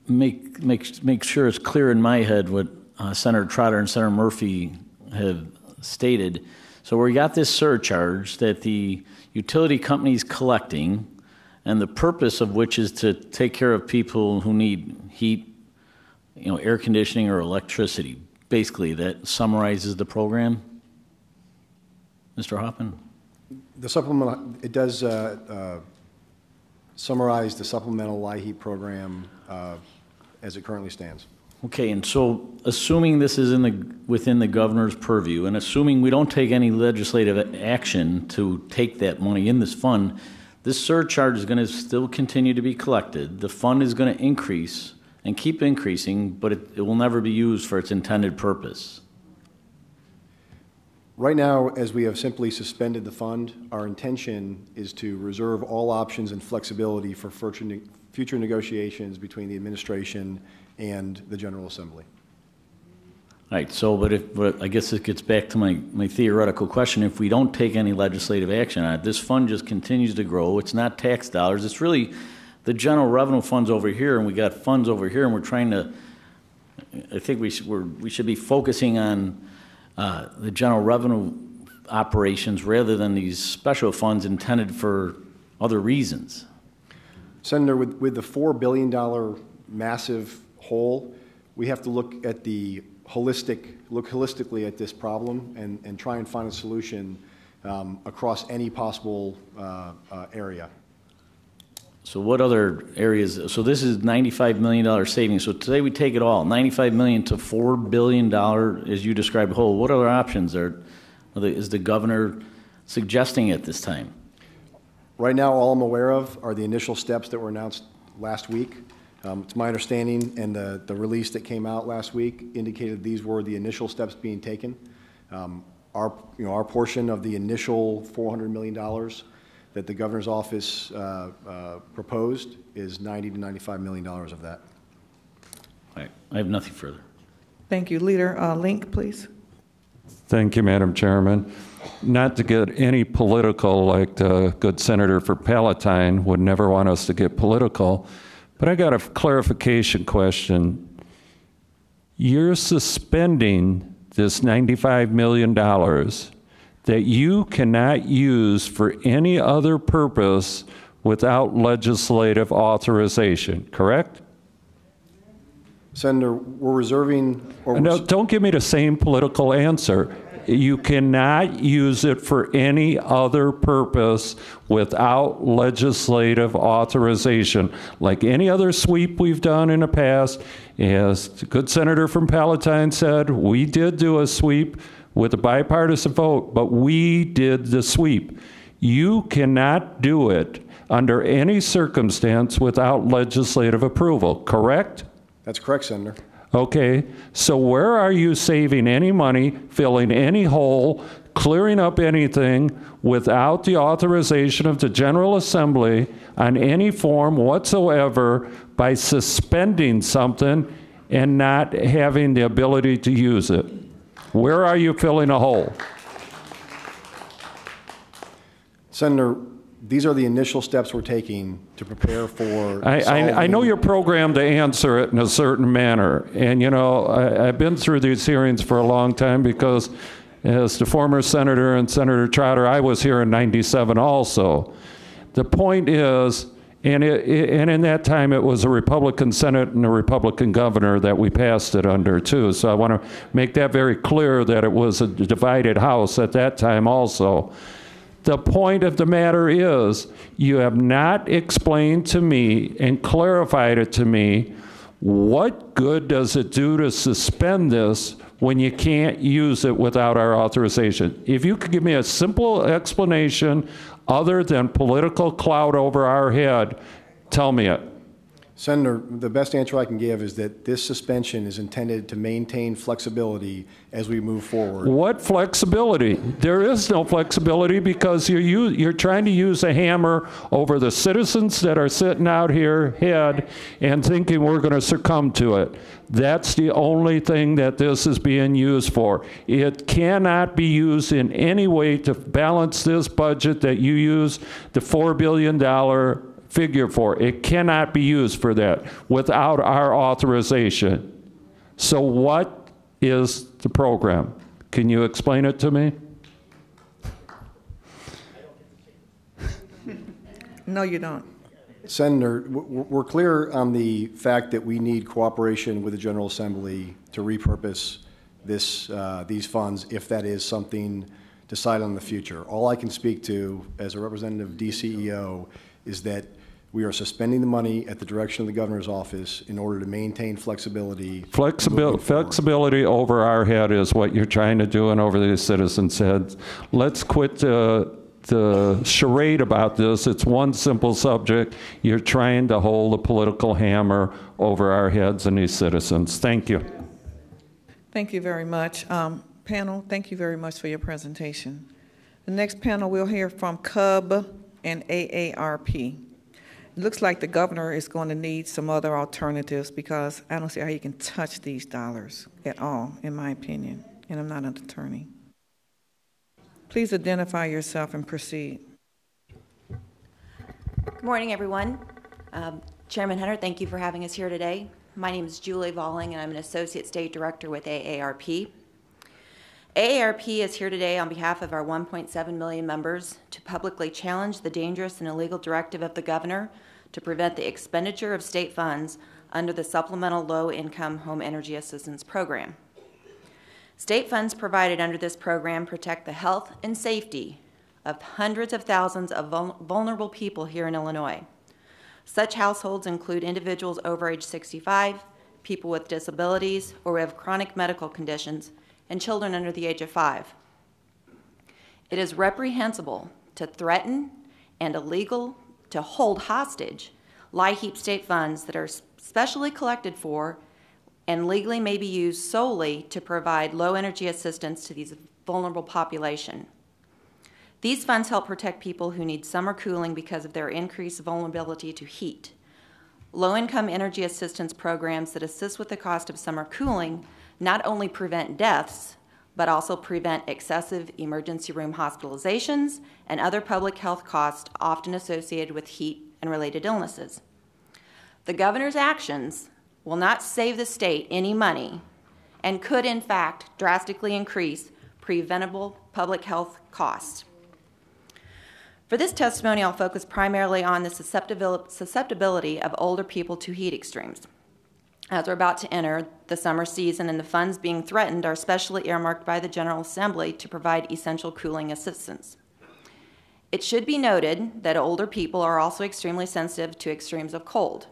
to make sure it's clear in my head what Senator Trotter and Senator Murphy have stated. So we got this surcharge that the utility company is collecting, and the purpose of which is to take care of people who need heat, air conditioning or electricity. Basically, that summarizes the program. Mr. Hoffman?
The supplemental, it does summarize the supplemental LIHEAP program as it currently stands.
Okay, and so assuming this is within the governor's purview, and assuming we don't take any legislative action to take that money in this fund, this surcharge is going to still continue to be collected. The fund is going to increase and keep increasing, but it will never be used for its intended purpose.
Right now, as we have simply suspended the fund, our intention is to reserve all options and flexibility for future negotiations between the administration and the General Assembly.
All right, so, but I guess it gets back to my theoretical question. If we don't take any legislative action on it, this fund just continues to grow. It's not tax dollars. It's really the general revenue funds over here, and we got funds over here, and we're trying to, I think we should be focusing on the general revenue operations rather than these special funds intended for other reasons.
Senator, with the $4 billion massive hole, we have to look at the holistically at this problem and try and find a solution across any possible area.
So what other areas? So this is $95 million savings. So today we take it all, $95 million to $4 billion, as you described, whole. What other options is the governor suggesting at this time?
Right now, all I'm aware of are the initial steps that were announced last week. It's my understanding, and the release that came out last week indicated these were the initial steps being taken. Our portion of the initial $400 million that the governor's office proposed is $90 to $95 million of that.
All right, I have nothing further.
Thank you. Leader Link, please.
Thank you, Madam Chairman. Not to get any political, like the good senator for Palatine would never want us to get political, but I got a clarification question. You're suspending this $95 million that you cannot use for any other purpose without legislative authorization, correct?
Senator, we're reserving...
No, don't give me the same political answer. You cannot use it for any other purpose without legislative authorization. Like any other sweep we've done in the past, as the good senator from Palatine said, we did do a sweep with a bipartisan vote, but we did the sweep. You cannot do it under any circumstance without legislative approval, correct?
That's correct, Senator.
Okay, so where are you saving any money, filling any hole, clearing up anything without the authorization of the General Assembly on any form whatsoever by suspending something and not having the ability to use it? Where are you filling a hole?
Senator, these are the initial steps we're taking to prepare for...
I know you're programmed to answer it in a certain manner. And, you know, I've been through these hearings for a long time because as the former senator and Senator Trotter, I was here in '97 also. The point is, and in that time it was a Republican Senate and a Republican governor that we passed it under too. So I want to make that very clear that it was a divided House at that time also. The point of the matter is, you have not explained to me and clarified it to me, what good does it do to suspend this when you can't use it without our authorization? If you could give me a simple explanation other than political clout over our head, tell me it.
Senator, the best answer I can give is that this suspension is intended to maintain flexibility as we move forward.
What flexibility? There is no flexibility because you're trying to use a hammer over the citizens that are sitting out here head and thinking we're going to succumb to it. That's the only thing that this is being used for. It cannot be used in any way to balance this budget that you use the $4 billion figure for. It cannot be used for that without our authorization. So what is the program? Can you explain it to me?
No, you don't.
Senator, we're clear on the fact that we need cooperation with the General Assembly to repurpose these funds if that is something decided in the future. All I can speak to as a representative of DCEO is that we are suspending the money at the direction of the governor's office in order to maintain flexibility.
Flexibility over our head is what you're trying to do and over the citizens' heads. Let's quit the charade about this. It's one simple subject. You're trying to hold a political hammer over our heads and these citizens. Thank you.
Thank you very much. Panel, thank you very much for your presentation. The next panel we'll hear from CUB and AARP. It looks like the governor is going to need some other alternatives because I don't see how you can touch these dollars at all, in my opinion, and I'm not an attorney. Please identify yourself and proceed.
Good morning, everyone. Chairman Hunter, thank you for having us here today. My name is Julie Valling, and I'm an Associate State Director with AARP. AARP is here today on behalf of our 1.7 million members to publicly challenge the dangerous and illegal directive of the governor to prevent the expenditure of state funds under the Supplemental Low-Income Home Energy Assistance Program. State funds provided under this program protect the health and safety of hundreds of thousands of vulnerable people here in Illinois. Such households include individuals over age 65, people with disabilities or who have chronic medical conditions, and children under the age of 5. It is reprehensible to threaten and illegal to hold hostage LIHEAP state funds that are specially collected for and legally may be used solely to provide low energy assistance to these vulnerable population. These funds help protect people who need summer cooling because of their increased vulnerability to heat. Low-income energy assistance programs that assist with the cost of summer cooling not only prevent deaths, but also prevent excessive emergency room hospitalizations and other public health costs often associated with heat and related illnesses. The governor's actions will not save the state any money and could, in fact, drastically increase preventable public health costs. For this testimony, I'll focus primarily on the susceptibility of older people to heat extremes. As we're about to enter the summer season and the funds being threatened are specially earmarked by the General Assembly to provide essential cooling assistance. It should be noted that older people are also extremely sensitive to extremes of cold.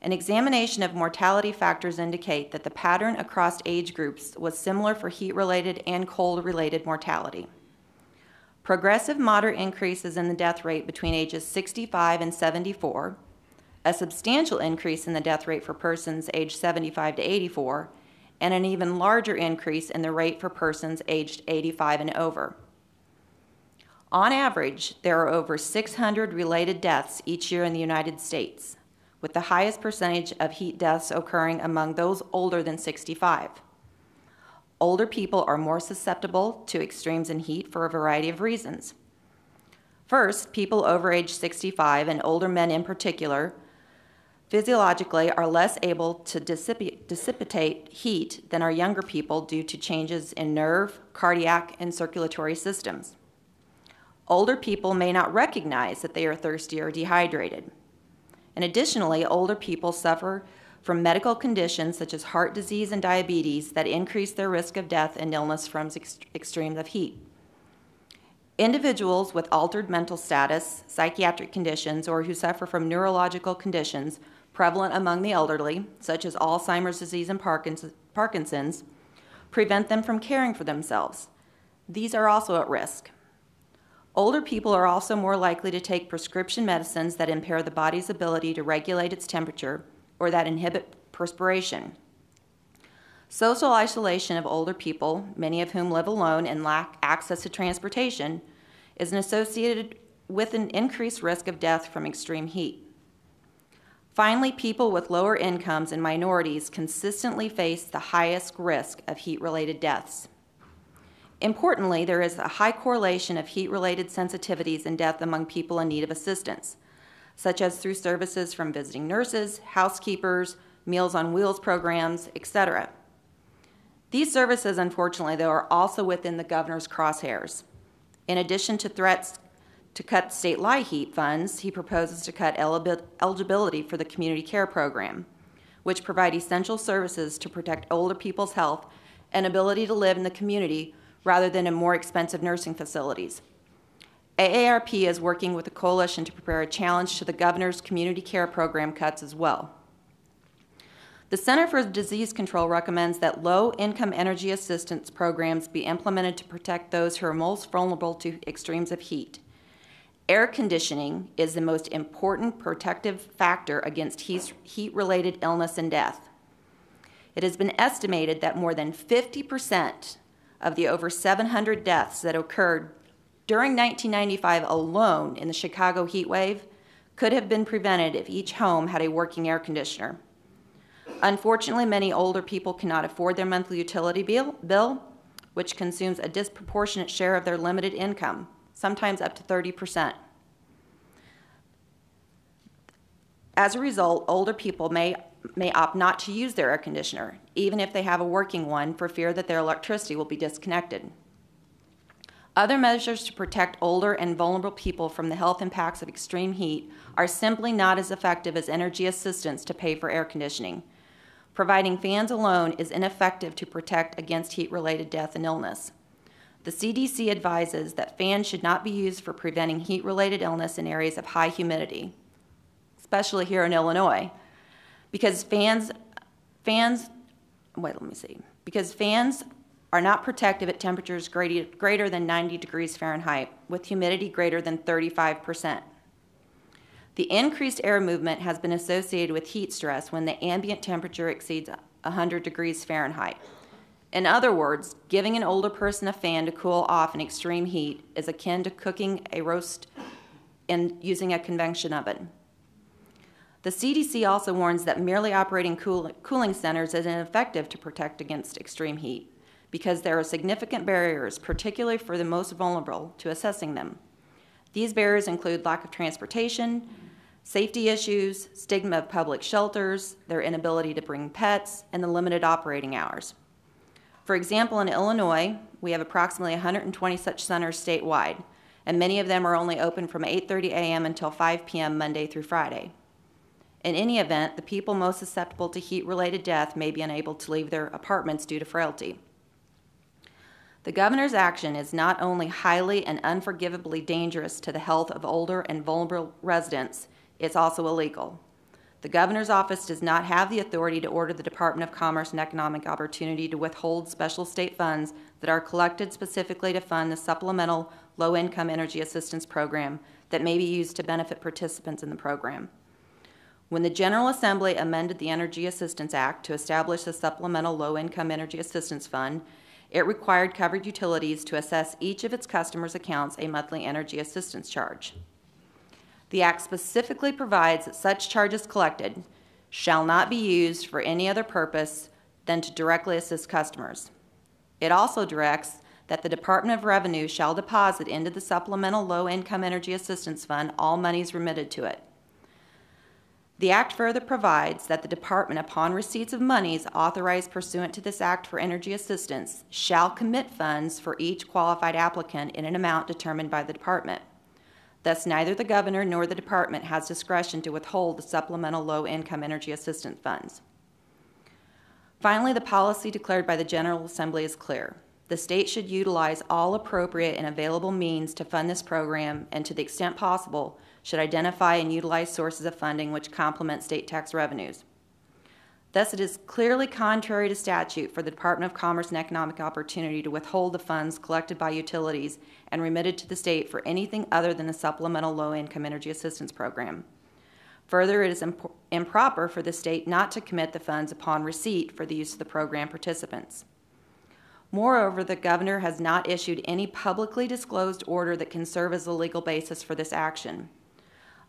An examination of mortality factors indicate that the pattern across age groups was similar for heat-related and cold-related mortality. Progressive moderate increases in the death rate between ages 65 and 74, a substantial increase in the death rate for persons aged 75 to 84, and an even larger increase in the rate for persons aged 85 and over. On average, there are over 600 related deaths each year in the United States, with the highest percentage of heat deaths occurring among those older than 65. Older people are more susceptible to extremes in heat for a variety of reasons. First, people over age 65 and older men in particular physiologically are less able to dissipate heat than are younger people due to changes in nerve, cardiac, and circulatory systems. Older people may not recognize that they are thirsty or dehydrated. And additionally, older people suffer from medical conditions such as heart disease and diabetes that increase their risk of death and illness from extremes of heat. Individuals with altered mental status, psychiatric conditions, or who suffer from neurological conditions prevalent among the elderly, such as Alzheimer's disease and Parkinson's, prevent them from caring for themselves. These are also at risk. Older people are also more likely to take prescription medicines that impair the body's ability to regulate its temperature or that inhibit perspiration. Social isolation of older people, many of whom live alone and lack access to transportation, is associated with an increased risk of death from extreme heat. Finally, people with lower incomes and minorities consistently face the highest risk of heat-related deaths. Importantly, there is a high correlation of heat-related sensitivities and death among people in need of assistance, such as through services from visiting nurses, housekeepers, Meals on Wheels programs, etc. These services, unfortunately, though, are also within the governor's crosshairs. In addition to threats to cut statewide heat funds, he proposes to cut eligibility for the community care program, which provide essential services to protect older people's health and ability to live in the community rather than in more expensive nursing facilities. AARP is working with the coalition to prepare a challenge to the governor's community care program cuts as well. The Center for Disease Control recommends that low-income energy assistance programs be implemented to protect those who are most vulnerable to extremes of heat. Air conditioning is the most important protective factor against heat-related illness and death. It has been estimated that more than 50% of the over 700 deaths that occurred during 1995 alone in the Chicago heat wave could have been prevented if each home had a working air conditioner. Unfortunately, many older people cannot afford their monthly utility bill, which consumes a disproportionate share of their limited income, sometimes up to 30%. As a result, older people may opt not to use their air conditioner, even if they have a working one, for fear that their electricity will be disconnected. Other measures to protect older and vulnerable people from the health impacts of extreme heat are simply not as effective as energy assistance to pay for air conditioning. Providing fans alone is ineffective to protect against heat-related death and illness. The CDC advises that fans should not be used for preventing heat-related illness in areas of high humidity, especially here in Illinois, because fans are not protective at temperatures greater than 90 degrees Fahrenheit, with humidity greater than 35%. The increased air movement has been associated with heat stress when the ambient temperature exceeds 100 degrees Fahrenheit. In other words, giving an older person a fan to cool off in extreme heat is akin to cooking a roast and using a convection oven. The CDC also warns that merely operating cooling centers is ineffective to protect against extreme heat because there are significant barriers, particularly for the most vulnerable, to accessing them. These barriers include lack of transportation, safety issues, stigma of public shelters, their inability to bring pets, and the limited operating hours. For example, in Illinois, we have approximately 120 such centers statewide, and many of them are only open from 8:30 a.m. until 5 p.m. Monday through Friday. In any event, the people most susceptible to heat-related death may be unable to leave their apartments due to frailty. The governor's action is not only highly and unforgivably dangerous to the health of older and vulnerable residents, it's also illegal. The governor's office does not have the authority to order the Department of Commerce and Economic Opportunity to withhold special state funds that are collected specifically to fund the supplemental low-income energy assistance program that may be used to benefit participants in the program. When the General Assembly amended the Energy Assistance Act to establish the Supplemental Low-Income Energy Assistance Fund, it required covered utilities to assess each of its customers' accounts a monthly energy assistance charge. The Act specifically provides that such charges collected shall not be used for any other purpose than to directly assist customers. It also directs that the Department of Revenue shall deposit into the Supplemental Low-Income Energy Assistance Fund all monies remitted to it. The Act further provides that the Department, upon receipts of monies authorized pursuant to this Act for energy assistance, shall commit funds for each qualified applicant in an amount determined by the Department. Thus, neither the Governor nor the Department has discretion to withhold the Supplemental Low-Income Energy Assistance Funds. Finally, the policy declared by the General Assembly is clear. The state should utilize all appropriate and available means to fund this program, and to the extent possible, should identify and utilize sources of funding which complement state tax revenues. Thus, it is clearly contrary to statute for the Department of Commerce and Economic Opportunity to withhold the funds collected by utilities and remitted to the state for anything other than a supplemental low-income energy assistance program. Further, it is improper for the state not to commit the funds upon receipt for the use of the program participants. Moreover, the governor has not issued any publicly disclosed order that can serve as a legal basis for this action.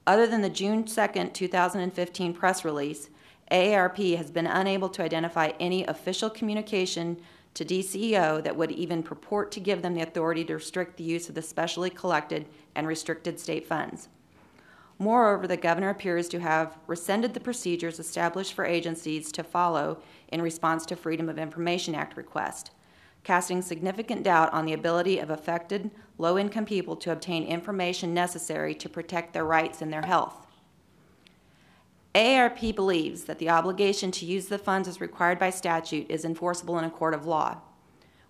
Other than the June 2nd, 2015 press release, AARP has been unable to identify any official communication to DCEO that would even purport to give them the authority to restrict the use of the specially collected and restricted state funds. Moreover, the governor appears to have rescinded the procedures established for agencies to follow in response to Freedom of Information Act request, casting significant doubt on the ability of affected low-income people to obtain information necessary to protect their rights and their health. AARP believes that the obligation to use the funds as required by statute is enforceable in a court of law.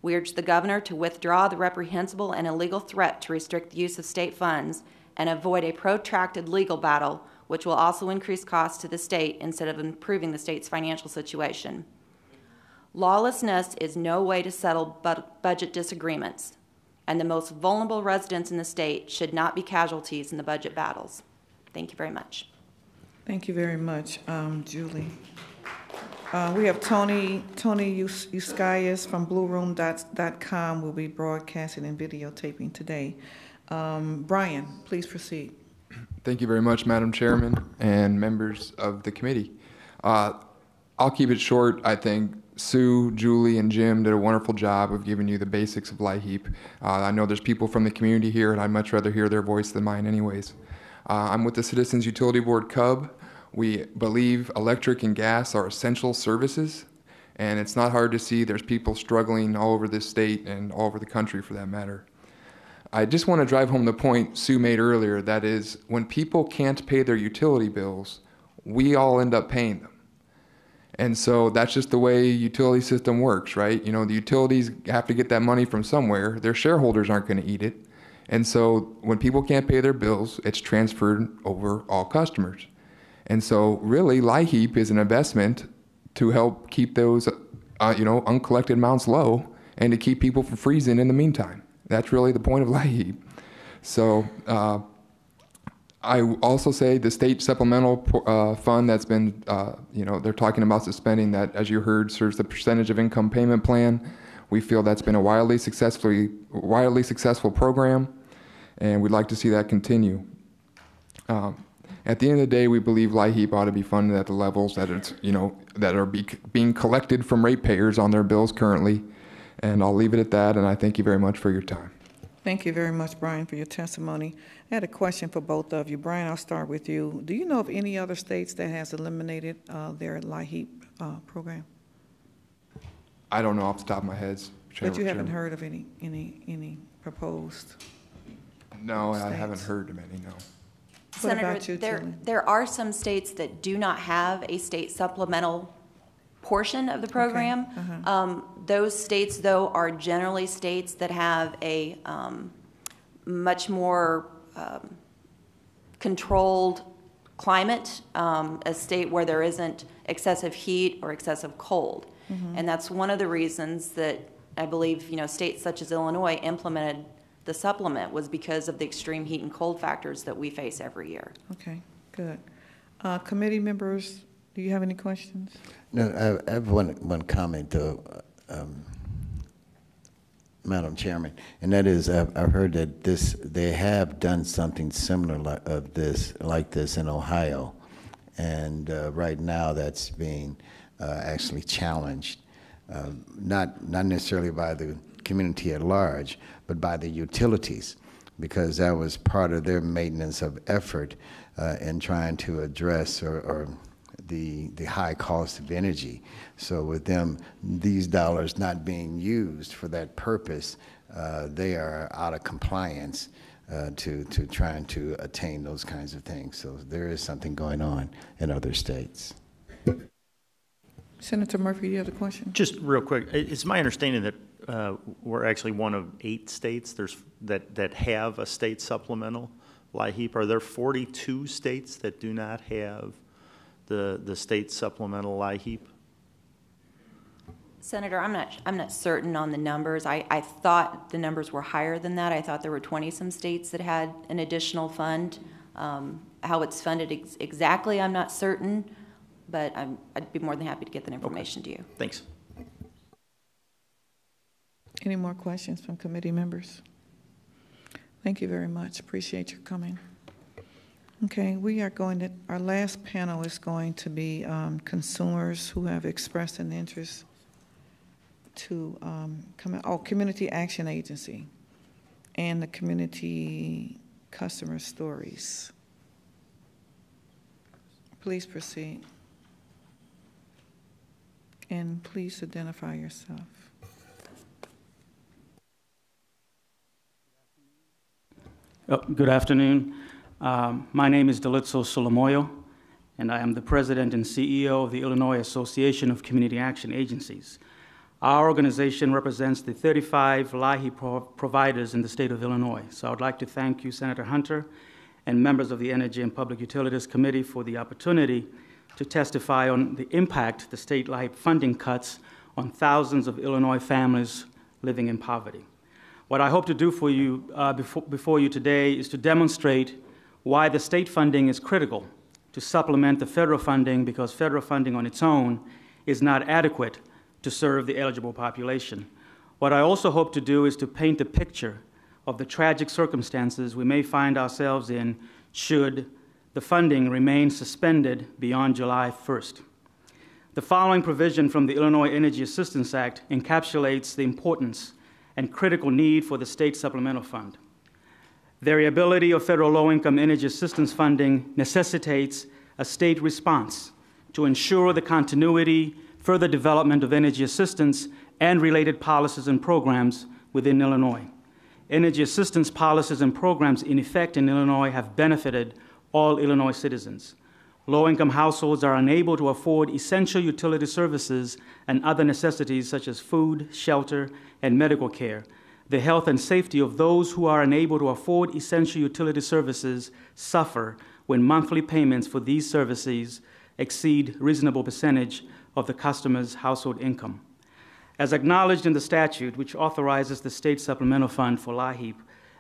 We urge the governor to withdraw the reprehensible and illegal threat to restrict the use of state funds and avoid a protracted legal battle, which will also increase costs to the state instead of improving the state's financial situation. Lawlessness is no way to settle budget disagreements, and the most vulnerable residents in the state should not be casualties in the budget battles. Thank you very much.
Thank you very much, Julie. We have Tony Euskaias from BlueRoom.com will be broadcasting and videotaping today. Brian, please proceed.
Thank you very much, Madam Chairman and members of the committee. I'll keep it short. I think Sue, Julie, and Jim did a wonderful job of giving you the basics of LIHEAP. I know there's people from the community here, and I'd much rather hear their voice than mine anyways. I'm with the Citizens Utility Board, CUB. We believe electric and gas are essential services, and it's not hard to see there's people struggling all over this state and all over the country for that matter. I just want to drive home the point Sue made earlier, that is, when people can't pay their utility bills, we all end up paying them. And so that's just the way utility system works, right? You know, the utilities have to get that money from somewhere. Their shareholders aren't going to eat it. And so when people can't pay their bills, it's transferred over all customers. And so really, LIHEAP is an investment to help keep those, uncollected amounts low and to keep people from freezing in the meantime. That's really the point of LIHEAP. So I also say the state supplemental fund that's been, they're talking about suspending that, as you heard, serves the percentage of income payment plan. We feel that's been a wildly successful program, and we'd like to see that continue. At the end of the day, we believe LIHEAP ought to be funded at the levels that it's, that are being collected from ratepayers on their bills currently. And I'll leave it at that, and I thank you very much for your time.
Thank you very much, Brian, for your testimony. I had a question for both of you. Brian, I'll start with you. Do you know of any other states that has eliminated their LIHEAP program?
I don't know off the top of my head.
But you haven't heard of any proposed?
No,
states?
I haven't heard of any, no.
What
Senator,
about you,
there are some states that do not have a state supplemental portion of the program. Okay. Those states, though, are generally states that have a much more controlled climate, a state where there isn't excessive heat or excessive cold. Mm-hmm. And that's one of the reasons that I believe, states such as Illinois implemented the supplement, was because of the extreme heat and cold factors that we face every year.
Okay, good. Committee members, do you have any questions?
No, I have one comment, though, Madam Chairman, and that is I've heard that they have done something similar like this in Ohio, and right now that's being actually challenged, not necessarily by the community at large, but by the utilities, because that was part of their maintenance of effort in trying to address or the high cost of energy. So with them, these dollars not being used for that purpose, they are out of compliance to trying to attain those kinds of things. So there is something going on in other states.
Senator Murphy, you have a question?
Just real quick, it's my understanding that we're actually one of 8 states that have a state supplemental LIHEAP. Are there 42 states that do not have the state supplemental LIHEAP?
Senator, I'm not certain on the numbers. I thought the numbers were higher than that. I thought there were 20-some states that had an additional fund. How it's funded exactly, I'm not certain, but I'd be more than happy to get that information to you.
Thanks.
Any more questions from committee members? Thank you very much. Appreciate your coming. Okay, we are going to, our last panel is going to be consumers who have expressed an interest to Community Action Agency and the community customer stories. Please proceed. And please identify yourself.
Good afternoon. My name is Delitso Solomoyo, and I am the President and CEO of the Illinois Association of Community Action Agencies. Our organization represents the 35 LIHEAP providers in the state of Illinois. So I would like to thank you, Senator Hunter, and members of the Energy and Public Utilities Committee for the opportunity to testify on the impact the state LIHEAP funding cuts on thousands of Illinois families living in poverty. What I hope to do for you before you today is to demonstrate why the state funding is critical to supplement the federal funding, because federal funding on its own is not adequate to serve the eligible population. What I also hope to do is to paint a picture of the tragic circumstances we may find ourselves in should the funding remain suspended beyond July 1st. The following provision from the Illinois Energy Assistance Act encapsulates the importance and critical need for the state supplemental fund. Variability of federal low-income energy assistance funding necessitates a state response to ensure the continuity, further development of energy assistance and related policies and programs within Illinois. Energy assistance policies and programs in effect in Illinois have benefited all Illinois citizens. Low-income households are unable to afford essential utility services and other necessities such as food, shelter, and medical care. The health and safety of those who are unable to afford essential utility services suffer when monthly payments for these services exceed reasonable percentage of the customer's household income. As acknowledged in the statute, which authorizes the state supplemental fund for LIHEAP,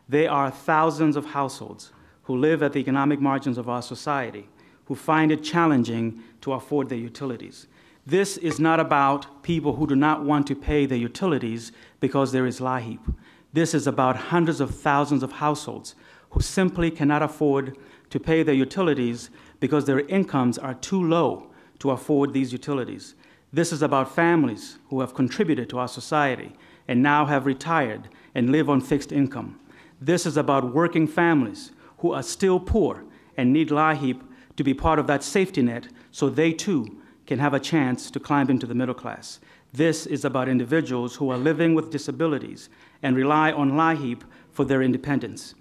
there are thousands of households who live at the economic margins of our society who find it challenging to afford their utilities. This is not about people who do not want to pay their utilities because there is LIHEAP. This is about hundreds of thousands of households who simply cannot afford to pay their utilities because their incomes are too low to afford these utilities. This is about families who have contributed to our society and now have retired and live on fixed income. This is about working families who are still poor and need LIHEAP to be part of that safety net so they too can have a chance to climb into the middle class. This is about individuals who are living with disabilities and rely on LIHEAP for their independence.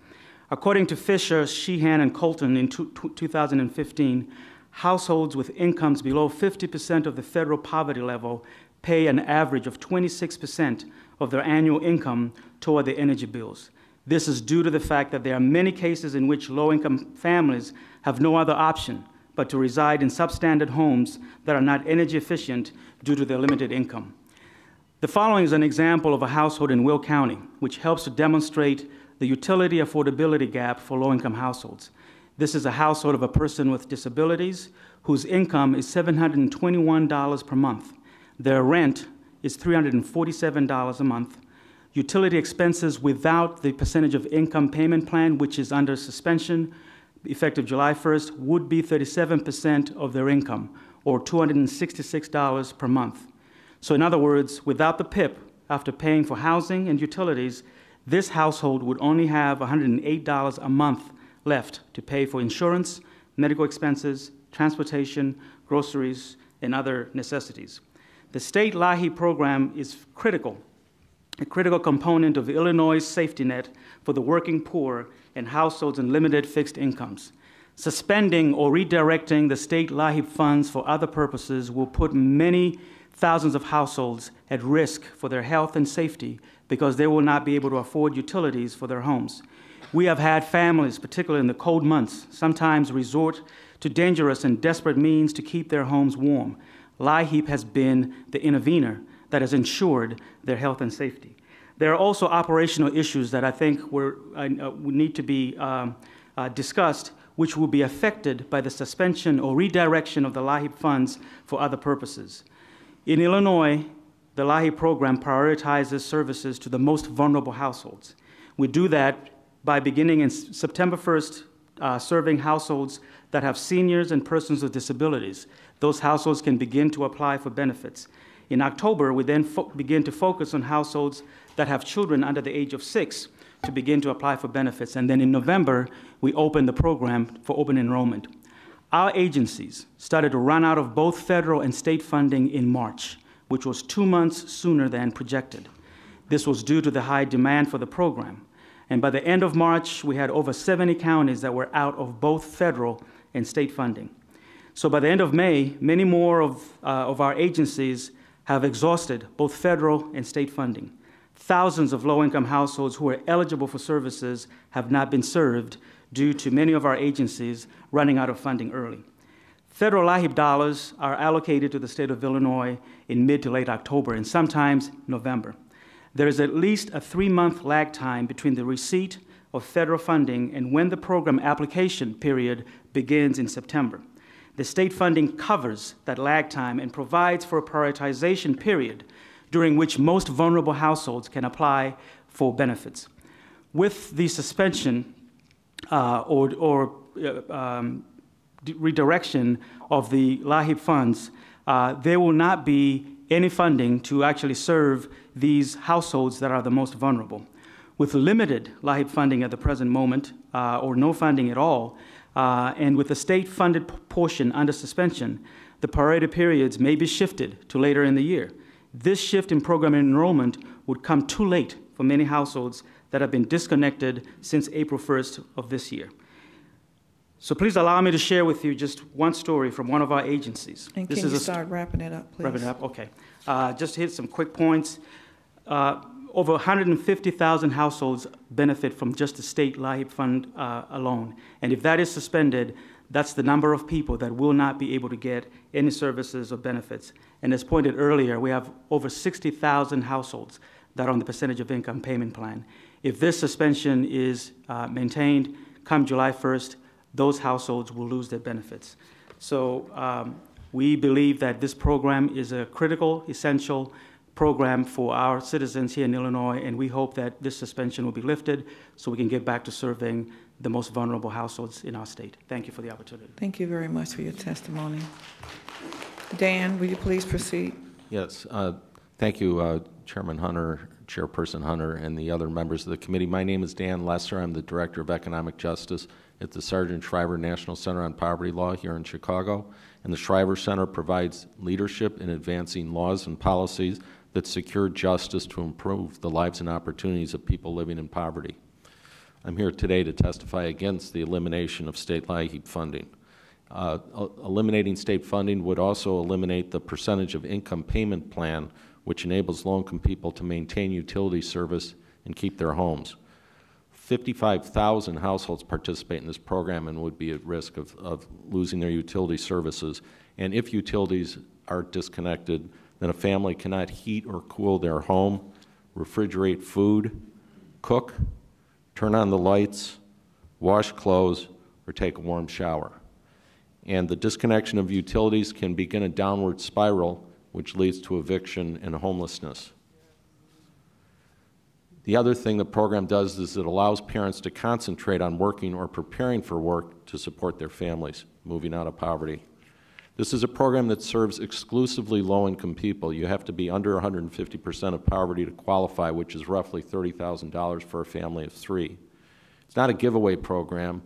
According to Fisher, Sheehan, and Colton in 2015, households with incomes below 50% of the federal poverty level pay an average of 26% of their annual income toward their energy bills. This is due to the fact that there are many cases in which low-income families have no other option but to reside in substandard homes that are not energy efficient due to their limited income. The following is an example of a household in Will County, which helps to demonstrate the utility affordability gap for low-income households. This is a household of a person with disabilities whose income is $721 per month. Their rent is $347 a month. Utility expenses without the percentage of income payment plan, which is under suspension, effective July 1st, would be 37% of their income, or $266 per month. So in other words, without the PIP, after paying for housing and utilities, this household would only have $108 a month left to pay for insurance, medical expenses, transportation, groceries, and other necessities. The state LIHEAP program is critical, a critical component of Illinois' safety net for the working poor and households in limited fixed incomes. Suspending or redirecting the state LIHEAP funds for other purposes will put many thousands of households at risk for their health and safety because they will not be able to afford utilities for their homes. We have had families, particularly in the cold months, sometimes resort to dangerous and desperate means to keep their homes warm. LIHEAP has been the intervener that has ensured their health and safety. There are also operational issues that I think would need to be discussed, which will be affected by the suspension or redirection of the LIHEAP funds for other purposes. In Illinois, the LIHEAP program prioritizes services to the most vulnerable households. We do that by beginning in September 1st, serving households that have seniors and persons with disabilities. Those households can begin to apply for benefits. In October, we then begin to focus on households that have children under the age of 6 to begin to apply for benefits. And then in November, we open the program for open enrollment. Our agencies started to run out of both federal and state funding in March, which was 2 months sooner than projected. This was due to the high demand for the program. And by the end of March, we had over 70 counties that were out of both federal and state funding. So by the end of May, many more of our agencies have exhausted both federal and state funding. Thousands of low-income households who are eligible for services have not been served due to many of our agencies running out of funding early. Federal LIHEAP dollars are allocated to the state of Illinois in mid to late October and sometimes November. There is at least a 3-month lag time between the receipt of federal funding and when the program application period begins in September. The state funding covers that lag time and provides for a prioritization period during which most vulnerable households can apply for benefits. With the suspension redirection of the LIHEAP funds, there will not be any funding to actually serve these households that are the most vulnerable. With limited LIHEAP funding at the present moment, or no funding at all, and with the state-funded portion under suspension, the priority periods may be shifted to later in the year. This shift in program enrollment would come too late for many households that have been disconnected since April 1st of this year. So please allow me to share with you just one story from one of our agencies.
And can you start wrapping it up, please?
Wrap it up, okay. Just to hit some quick points. Over 150,000 households benefit from just the state LIHEAP fund alone. And if that is suspended, that's the number of people that will not be able to get any services or benefits. And as pointed earlier, we have over 60,000 households that are on the percentage of income payment plan. If this suspension is maintained, come July 1st, those households will lose their benefits. So we believe that this program is a critical, essential program for our citizens here in Illinois, and we hope that this suspension will be lifted so we can get back to serving the most vulnerable households in our state. Thank you for the opportunity.
Thank you very much for your testimony. Dan, will you please proceed?
Yes. Thank you, Chairman Hunter, Chairperson Hunter, and the other members of the committee. My name is Dan Lesser. I'm the Director of Economic Justice at the Sargent Shriver National Center on Poverty Law here in Chicago. And the Shriver Center provides leadership in advancing laws and policies that secure justice to improve the lives and opportunities of people living in poverty. I'm here today to testify against the elimination of state LIHEAP funding. Eliminating state funding would also eliminate the percentage of income payment plan, which enables low-income people to maintain utility service and keep their homes. 55,000 households participate in this program and would be at risk of losing their utility services. And if utilities are disconnected, then a family cannot heat or cool their home, refrigerate food, cook, turn on the lights, wash clothes, or take a warm shower. And the disconnection of utilities can begin a downward spiral, which leads to eviction and homelessness. The other thing the program does is it allows parents to concentrate on working or preparing for work to support their families, moving out of poverty. This is a program that serves exclusively low-income people. You have to be under 150% of poverty to qualify, which is roughly $30,000 for a family of 3. It's not a giveaway program.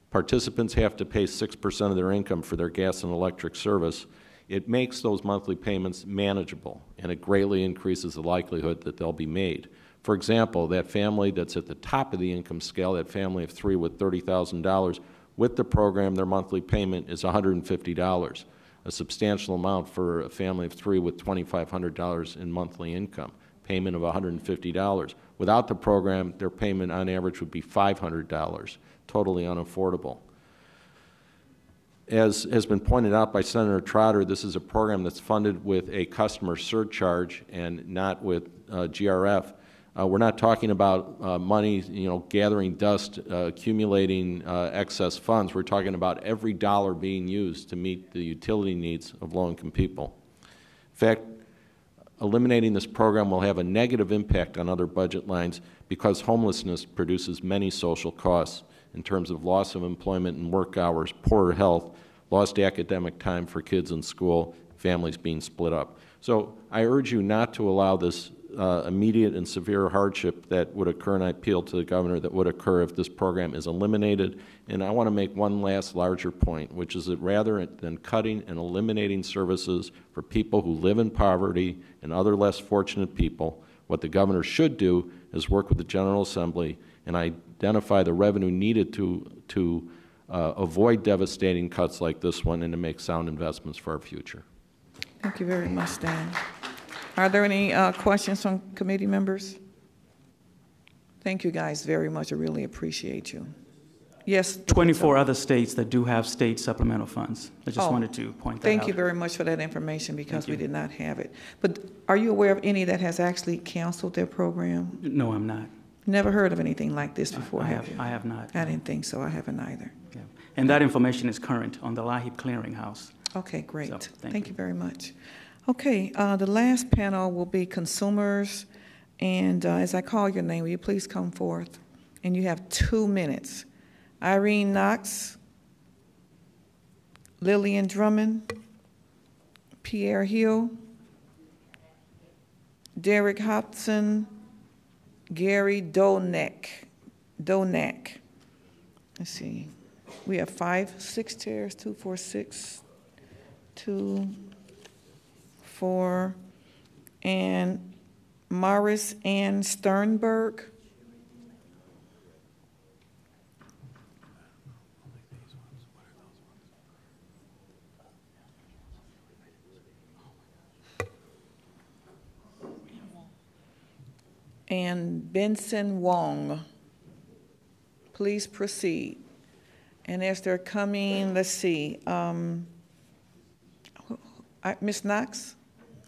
Participants have to pay 6% of their income for their gas and electric service. It makes those monthly payments manageable, and it greatly increases the likelihood that they'll be made. For example, that family that's at the top of the income scale, that family of 3 with $30,000, with the program, their monthly payment is $150. a substantial amount for a family of 3 with $2,500 in monthly income, payment of $150. Without the program, their payment on average would be $500, totally unaffordable. As has been pointed out by Senator Trotter, this is a program that's funded with a customer surcharge and not with GRF. We're not talking about money, gathering dust, accumulating excess funds. We're talking about every dollar being used to meet the utility needs of low-income people. In fact, eliminating this program will have a negative impact on other budget lines because homelessness produces many social costs in terms of loss of employment and work hours, poorer health, lost academic time for kids in school, families being split up. So I urge you not to allow this immediate and severe hardship that would occur, and I appeal to the Governor, that would occur if this program is eliminated. And I want to make one last larger point, which is that rather than cutting and eliminating services for people who live in poverty and other less fortunate people, what the Governor should do is work with the General Assembly and identify the revenue needed to avoid devastating cuts like this one and to make sound investments for our future.
Thank you very much, Dan. Are there any questions from committee members? Thank you guys very much. I really appreciate you. Yes.
24 other states that do have state supplemental funds. I just wanted to point that out.
Thank you very much for that information because we did not have it. But are you aware of any that has actually canceled their program?
No, I'm not.
Never heard of anything like this before, have you?
I have not.
I didn't think so. I haven't either.
Yeah. And that information is current on the LIHEAP Clearinghouse.
Okay, great.
So,
thank you very much. Okay, the last panel will be consumers. And as I call your name, will you please come forth? And you have 2 minutes. Irene Knox, Lillian Drummond, Pierre Hill, Derek Hobson, Gary Donak. Let's see. We have 6 chairs, 2, 4, 6, 2, 4, and Morris Ann Sternberg. And Benson Wong. Please proceed. And as they're coming, let's see, Ms. Knox?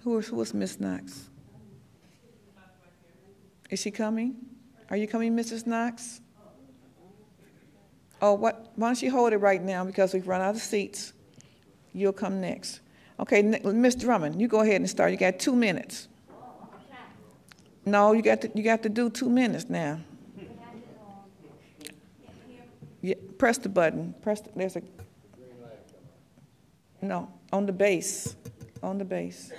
Who is Ms. Knox? Is she coming? Are you coming, Mrs. Knox? Oh, why don't you hold it right now because we've run out of seats. You'll come next. Okay, Ms. Drummond, you go ahead and start. You got 2 minutes. No, you got to do 2 minutes now. Yeah, press the button. There's a. No, on the base. On the base.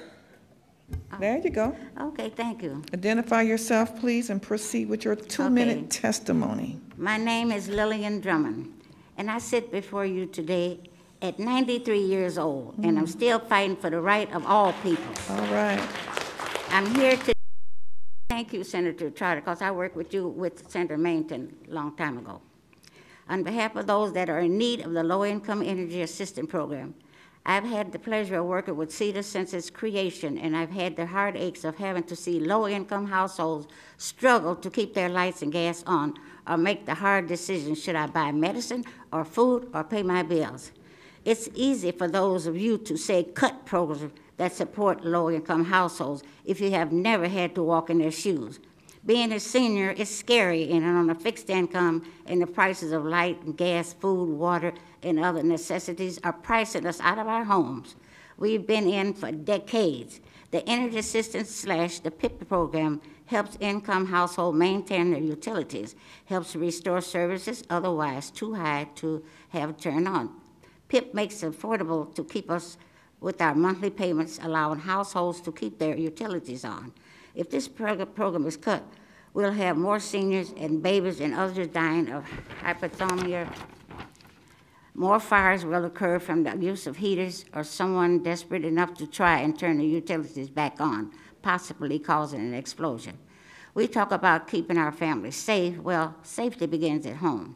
There you go.
Okay, thank you.
Identify yourself, please, and proceed with your 2-minute testimony.
My name is Lillian Drummond, and I sit before you today at 93 years old, and I'm still fighting for the right of all people.
All right.
I'm here to thank you, Senator Trotter, because I worked with Senator Mainton a long time ago. On behalf of those that are in need of the Low-Income Energy Assistance Program, I've had the pleasure of working with CEDA since its creation, and I've had the heartaches of having to see low-income households struggle to keep their lights and gas on or make the hard decision, should I buy medicine or food or pay my bills? It's easy for those of you to say cut programs that support low-income households if you have never had to walk in their shoes. Being a senior is scary, and on a fixed income and the prices of light and gas, food, water, and other necessities are pricing us out of our homes. We've been in for decades. The Energy Assistance / the PIP program helps income households maintain their utilities, helps restore services otherwise too high to have turned on. PIP makes it affordable to keep us with our monthly payments, allowing households to keep their utilities on. If this program is cut, we'll have more seniors and babies and others dying of hypothermia. More fires will occur from the use of heaters or someone desperate enough to try and turn the utilities back on, possibly causing an explosion. We talk about keeping our families safe. Well, safety begins at home.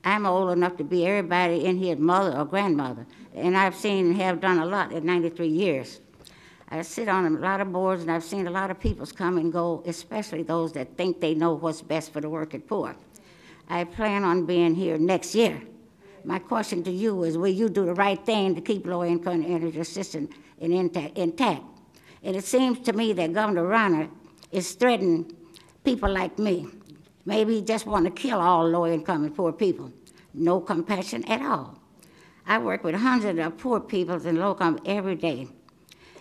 I'm old enough to be everybody in here's mother or grandmother, and I've seen and have done a lot in 93 years. I sit on a lot of boards, and I've seen a lot of people come and go, especially those that think they know what's best for the working poor. I plan on being here next year. My question to you is, will you do the right thing to keep low-income energy assistance intact? And it seems to me that Governor Rauner is threatening people like me. Maybe he just want to kill all low-income and poor people. No compassion at all. I work with hundreds of poor people in low-income every day.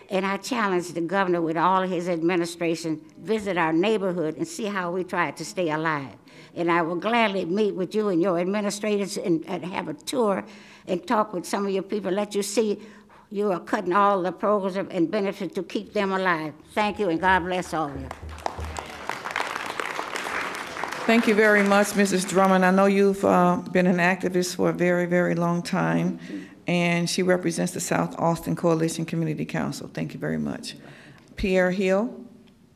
And I challenge the governor with all of his administration, visit our neighborhood and see how we try to stay alive. And I will gladly meet with you and your administrators and have a tour and talk with some of your people, let you see you are cutting all the programs and benefits to keep them alive. Thank you, and God bless all of you.
Thank you very much, Mrs. Drummond. I know you've been an activist for a very, very long time, and she represents the South Austin Coalition Community Council. Thank you very much. Pierre Hill.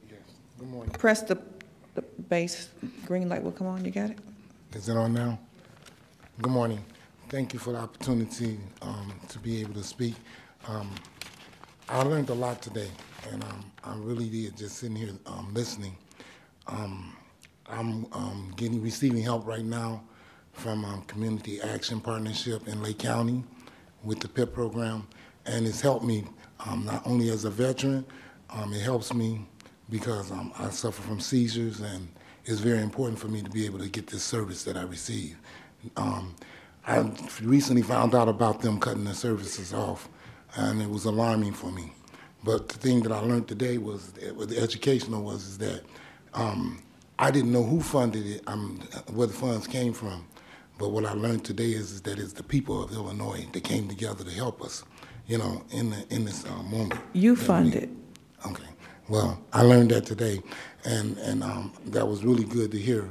Yes. Good morning.
Press the base. Green light will come on. You got it?
Is it on now? Good morning. Thank you for the opportunity to be able to speak. I learned a lot today, and I really did, just sitting here listening. I'm receiving help right now from Community Action Partnership in Lake County with the PIP program, and it's helped me not only as a veteran, it helps me because I suffer from seizures, and it's very important for me to be able to get this service that I receive. I recently found out about them cutting the services off, and it was alarming for me. But the thing that I learned today was, the educational was, is that I didn't know who funded it, where the funds came from. But what I learned today is that it's the people of Illinois that came together to help us, you know, in this moment.
You funded.
Okay. Well, I learned that today, and that was really good to hear,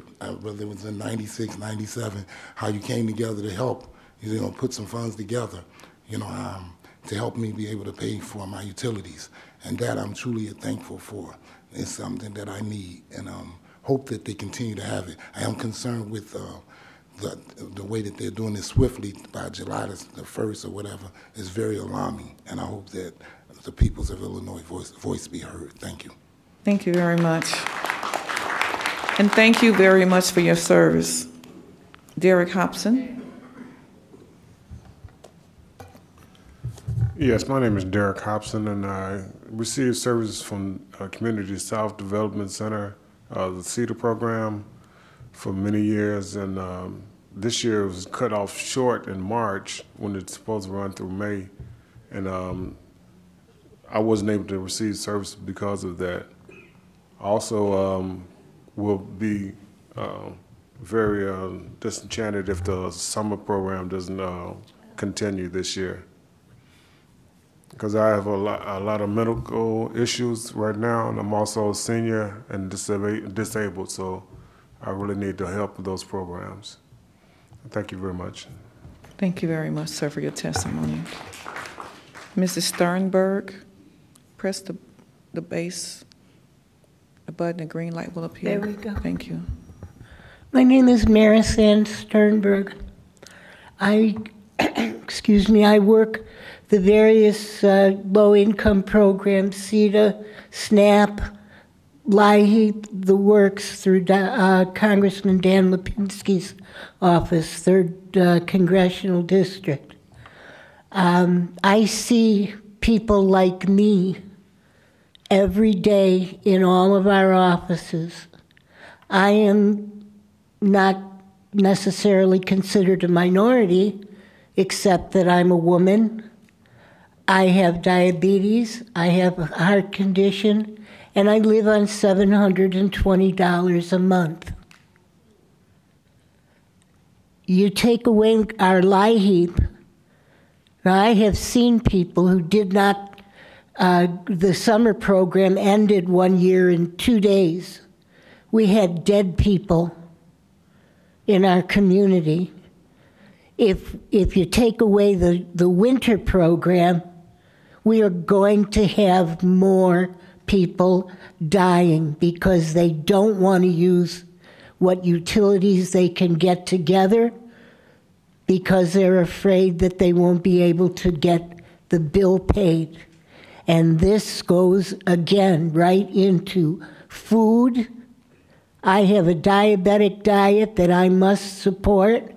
whether it was in 96, 97, how you came together to help, you know, put some funds together, you know, to help me be able to pay for my utilities. And that I'm truly thankful for. It's something that I need, and hope that they continue to have it. I am concerned with the way that they're doing this swiftly by July the 1st or whatever is very alarming, and I hope that the peoples of Illinois voice be heard. Thank you.
Thank you very much. And thank you very much for your service. Derek Hobson.
Yes, my name is Derek Hobson, and I received services from Community South Development Center, the CEDAR program, for many years, and this year it was cut off short in March when it's supposed to run through May, and I wasn't able to receive services because of that. Also, will be very disenchanted if the summer program doesn't continue this year, because I have a lot of medical issues right now, and I'm also a senior and disabled, so I really need the help of those programs. Thank you very much.
Thank you very much, sir, for your testimony. Mrs. Sternberg, press the base, the button, the green light will appear.
There we go.
Thank you.
My name is Marisanne Sternberg. Excuse me, I work the various low-income programs, CEDA, SNAP, LIHEAP, the works through Congressman Dan Lipinski's office, 3rd Congressional District. I see people like me every day in all of our offices. I am not necessarily considered a minority, except that I'm a woman. I have diabetes, I have a heart condition, and I live on $720 a month. You take away our LIHEAP. Now, I have seen people who did not, the summer program ended 1 year in 2 days. We had dead people in our community. If you take away the winter program, we are going to have more people dying because they don't want to use what utilities they can get together because they're afraid that they won't be able to get the bill paid. And this goes again right into food. I have a diabetic diet that I must support.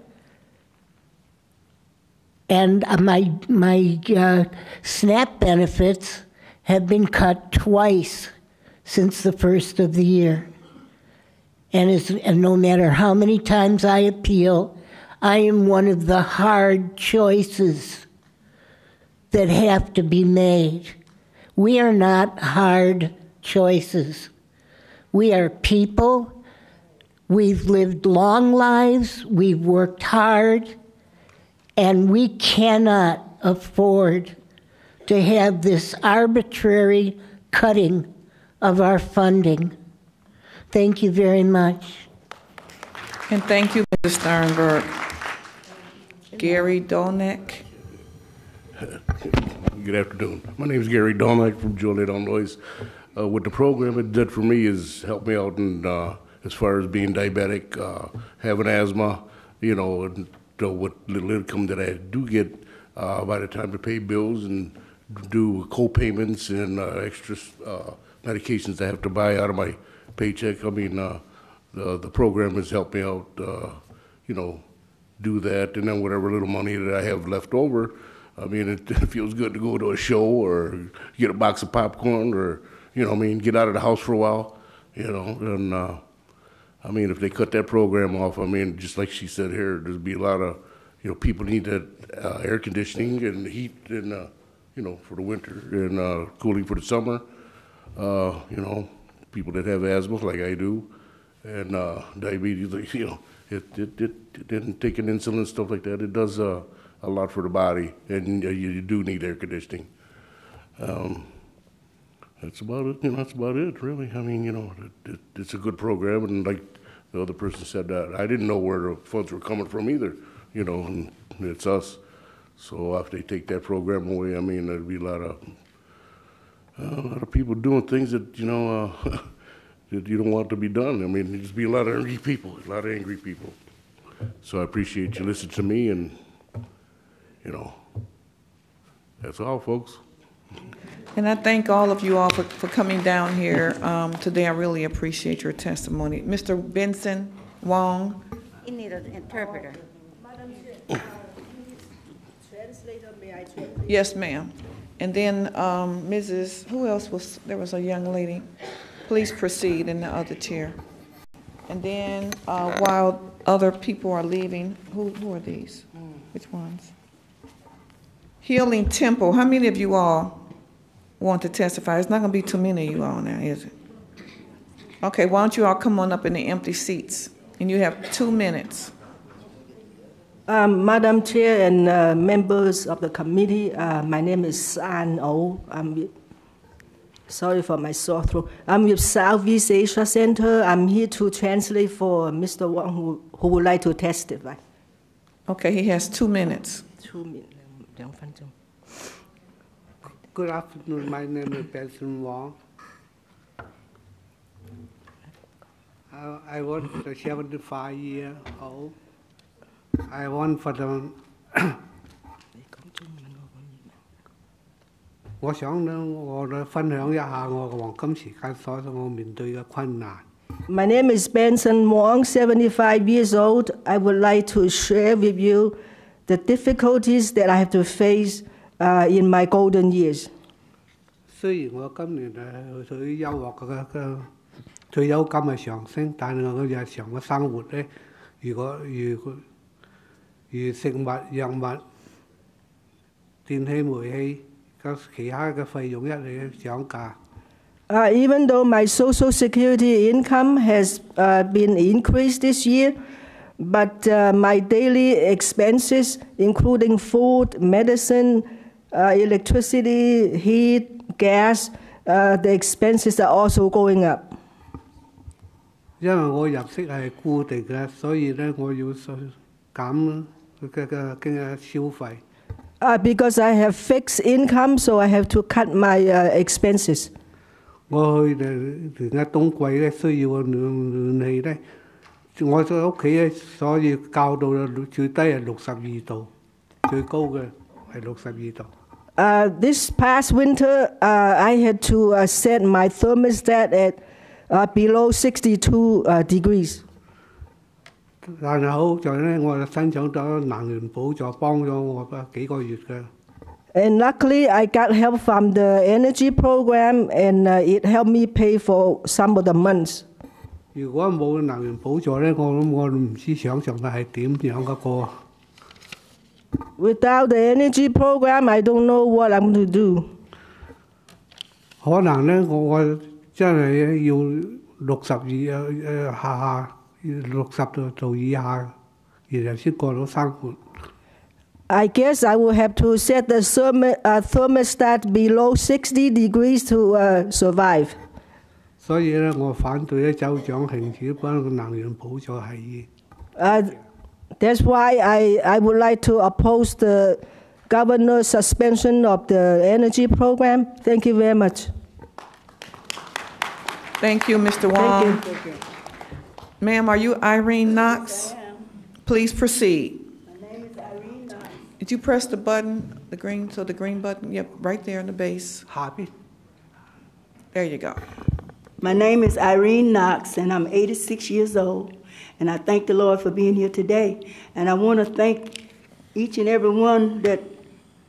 And my SNAP benefits have been cut twice since the first of the year. And no matter how many times I appeal, I am one of the hard choices that have to be made. We are not hard choices. We are people. We've lived long lives. We've worked hard. And we cannot afford to have this arbitrary cutting of our funding. Thank you very much.
And thank you, Mrs. Sternberg. Gary Dolnick.
Good afternoon. My name is Gary Dolnick from Joliet, Illinois. What the program it did for me is help me out in, as far as being diabetic, having asthma, and what little income that I do get by the time to pay bills and do co-payments and extra medications I have to buy out of my paycheck. I mean, the program has helped me out, do that, and then whatever little money that I have left over, I mean, it feels good to go to a show or get a box of popcorn or, get out of the house for a while, and I mean, if they cut that program off, I mean, just like she said here, there'd be a lot of, people need that air conditioning and heat and, for the winter and cooling for the summer. People that have asthma like I do and diabetes, it taking insulin and stuff like that, it does a lot for the body, and you do need air conditioning. That's about it. That's about it, really. I mean, it's a good program, and like the other person said, that I didn't know where the funds were coming from either. And it's us. So after they take that program away, I mean, there'd be a lot of people doing things that that you don't want to be done. I mean, there'd just be a lot of angry people, So I appreciate you listening to me, and that's all, folks.
And I thank all of you all for coming down here today. I really appreciate your testimony. Mr. Benson Wong.
You need an interpreter.
Yes, ma'am. And then Mrs., who else was, there was a young lady. Please proceed in the other chair. And then while other people are leaving, who are these? Which ones? Healing Temple. How many of you all want to testify? It's not going to be too many of you all now, is it? Okay, why don't you all come on up in the empty seats? And you have 2 minutes.
Madam Chair and members of the committee, my name is San O. Sorry for my sore throat. I'm with Southeast Asia Center. I'm here to translate for Mr. Wong, who would like to testify.
Okay, he has 2 minutes.
2 minutes.
Good afternoon. My name is Benson Wong. I was 75 years old. I want for them. 我想呢，我來分享一下我嘅黃金時間所我面對嘅困難。
My name is Benson Wong, 75 years old. I would like to share with you the difficulties that I have to face in my golden years.
雖然我今年退休嘅退休金係上升，但係我日常嘅生活咧，如食物、藥物、電器、煤氣。
Even though my Social Security income has been increased this year, but my daily expenses, including food, medicine, electricity, heat, gas, the expenses are also going up.
因為我入息係固定嘅，所以咧我要減嘅消費。
Because I have fixed income, so I have to cut my expenses.
我去而家冬季咧需要個暖氣咧，我喺屋企咧，所以校到最低係62度，最高嘅係62度。
This past winter, I had to set my thermostat at below 62 degrees.
但係好在咧，我申請咗能源補助，幫咗我幾個月嘅。
And luckily, I got help from the energy program, and it helped me pay for some of the months.
如果冇能源補助咧，我諗我唔知想象嘅係點樣嘅過。
Without the energy program, I don't know what I'm going to do.
可能咧，我真係要62下60度以下，然後先過到生活。
I guess I will have to set the thermostat below 60 degrees to survive.
所以咧，我反對咧州長停止幫個能源補助係。
That's why I would like to oppose the governor's suspension of the energy program. Thank you very much.
Thank you, Mr. Wong.
Thank you.
Ma'am, are you Irene Knox? Please proceed.
My name is Irene Knox.
Did you press the button, the green button? Yep, right there in the base.
Happy.
There you go.
My name is Irene Knox, and I'm 86 years old. And I thank the Lord for being here today. And I want to thank each and every one that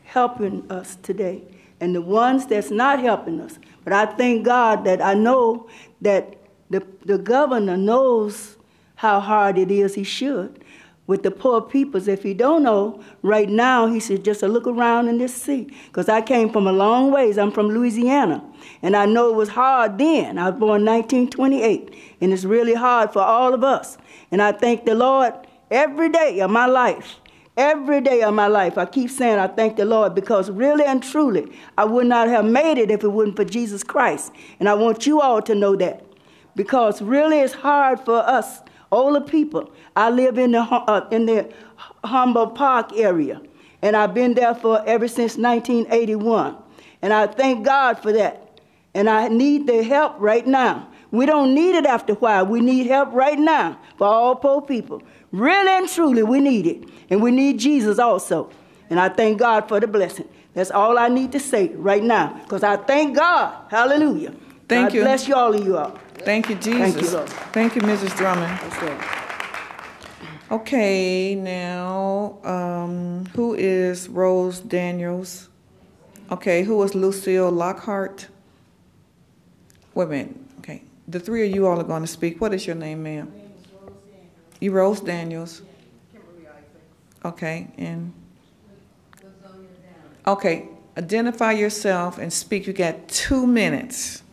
helping us today, and the ones that's not helping us. But I thank God that I know that the governor knows how hard it is. He should. With the poor peoples, if he don't know, right now he should just look around and just see. Because I came from a long ways. I'm from Louisiana. And I know it was hard then. I was born in 1928. And it's really hard for all of us. And I thank the Lord every day of my life. Every day of my life. I keep saying I thank the Lord because really and truly, I would not have made it if it wasn't for Jesus Christ. And I want you all to know that. Because really it's hard for us older people. I live in the Humboldt Park area, and I've been there for ever since 1981. And I thank God for that. And I need the help right now. We don't need it after a while. We need help right now for all poor people. Really and truly, we need it. And we need Jesus also. And I thank God for the blessing. That's all I need to say right now, because I thank God. Hallelujah.
Thank you.
God bless you all.
Thank you, Jesus.
Thank you, Lord.
Thank you, Mrs. Drummond.
That's right.
Okay, now, who is Rose Daniels? Okay, who is Lucille Lockhart? Wait a minute. Okay, the three of you all are going to speak. What is your name, ma'am? My name is Rose Daniels. You Rose Daniels? Yeah. Kimberly Isaacs. Okay, and? Okay, identify yourself and speak. You got 2 minutes.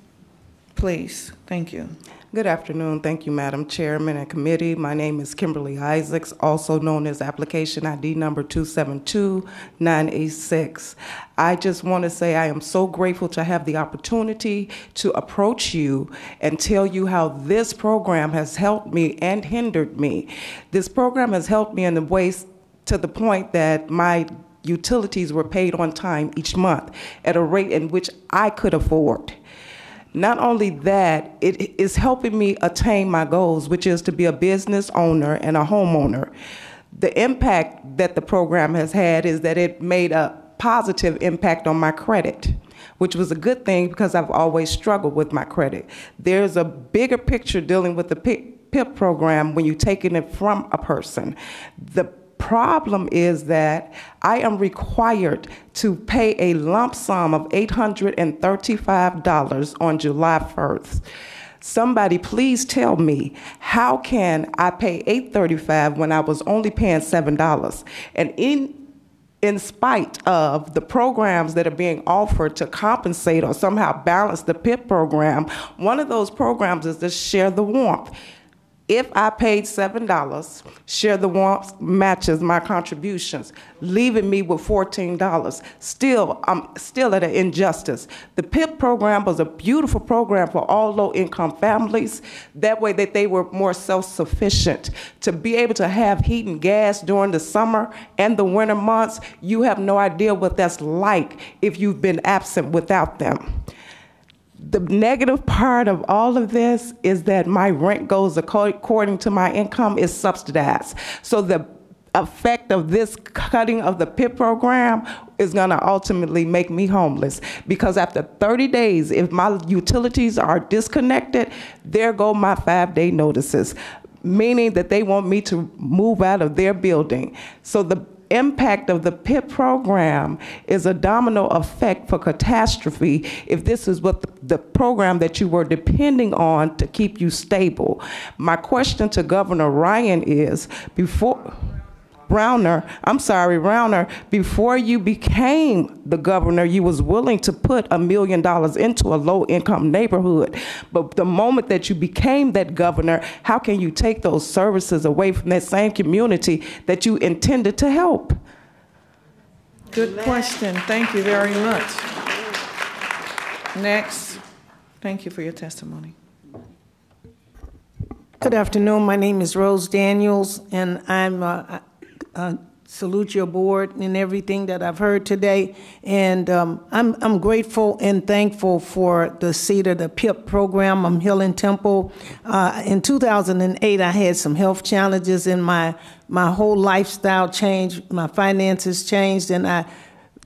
Please, thank you.
Good afternoon. Thank you, Madam Chairman and Committee. My name is Kimberly Isaacs, also known as application ID number 272986. I just want to say I am so grateful to have the opportunity to approach you and tell you how this program has helped me and hindered me. This program has helped me in the ways to the point that my utilities were paid on time each month at a rate in which I could afford. Not only that, it is helping me attain my goals, which is to be a business owner and a homeowner. The impact that the program has had is that it made a positive impact on my credit, which was a good thing because I've always struggled with my credit. There's a bigger picture dealing with the PIP program when you're taking it from a person. The problem is that I am required to pay a lump sum of $835 on July 1st. Somebody please tell me, how can I pay $835 when I was only paying $7? And in spite of the programs that are being offered to compensate or somehow balance the PIP program, one of those programs is to share the warmth. If I paid $7, Share the Warmth matches my contributions, leaving me with $14. I'm still at an injustice. The PIP program was a beautiful program for all low-income families. That way that they were more self-sufficient. To be able to have heat and gas during the summer and the winter months, you have no idea what that's like if you've been absent without them. The negative part of all of this is that my rent goes according to my income is subsidized. So the effect of this cutting of the PIP program is going to ultimately make me homeless, because after 30 days, if my utilities are disconnected, there go my 5-day notices, meaning that they want me to move out of their building. So the impact of the PIP program is a domino effect for catastrophe if this is what the program that you were depending on to keep you stable. My question to Governor Ryan is, Rauner, before you became the governor, you was willing to put $1 million into a low-income neighborhood. But the moment that you became that governor, how can you take those services away from that same community that you intended to help?
Good question. Thank you very much. Next. Thank you for your testimony.
Good afternoon. My name is Rose Daniels, and I'm salute your board and everything that I've heard today. And I'm grateful and thankful for the seat of the PIP program. I'm Healing Temple. In 2008, I had some health challenges, and my whole lifestyle changed. My finances changed, and I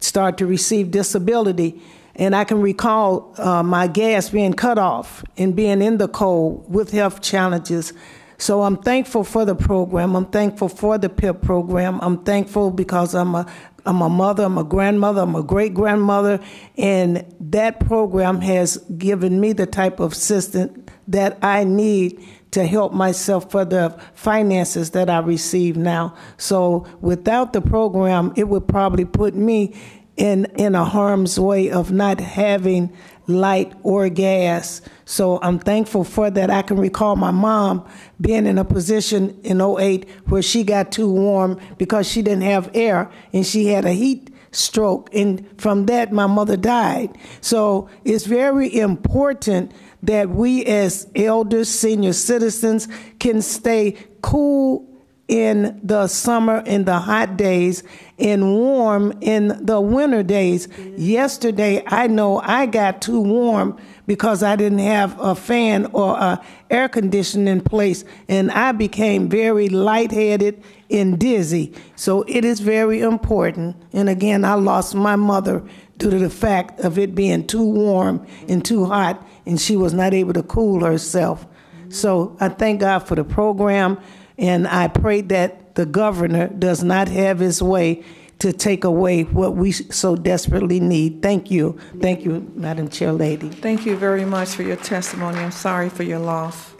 started to receive disability. And I can recall my gas being cut off and being in the cold with health challenges. So I'm thankful for the program. I'm thankful for the PIP program. I'm thankful because I'm a mother, I'm a grandmother, I'm a great-grandmother, and that program has given me the type of assistance that I need to help myself for the finances that I receive now. So without the program, it would probably put me in a harm's way of not having light or gas. So I'm thankful for that. I can recall my mom being in a position in 2008 where she got too warm because she didn't have air, and she had a heat stroke, and from that my mother died. So it's very important that we as elders, senior citizens, can stay cool in the summer, in the hot days, and warm in the winter days. Yesterday, I know I got too warm because I didn't have a fan or a air conditioning in place, and I became very lightheaded and dizzy. So it is very important. And again, I lost my mother due to the fact of it being too warm and too hot, and she was not able to cool herself. So I thank God for the program, and I pray that the governor does not have his way to take away what we so desperately need. Thank you. Thank you, Madam Chair Lady.
Thank you very much for your testimony. I'm sorry for your loss.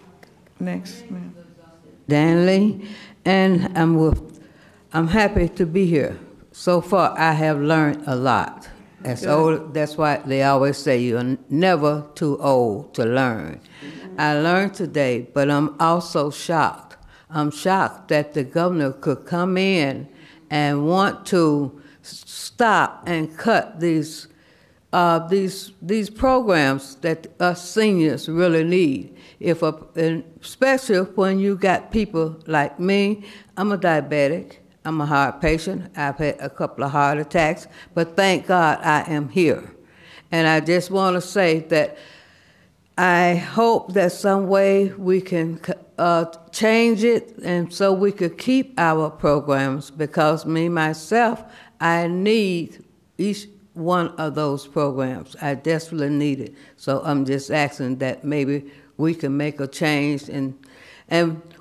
Next, ma'am.
Dan Lee, and I'm happy to be here. So far, I have learned a lot. That's why they always say you're never too old to learn. I learned today, but I'm also shocked. I'm shocked that the governor could come in and want to stop and cut these programs that us seniors really need. Especially when you got people like me. I'm a diabetic. I'm a heart patient. I've had a couple of heart attacks, but thank God I am here. And I just want to say that I hope that some way we can change it, and so we could keep our programs, because me, myself, I need each one of those programs. I desperately need it. So I'm just asking that maybe we can make a change, and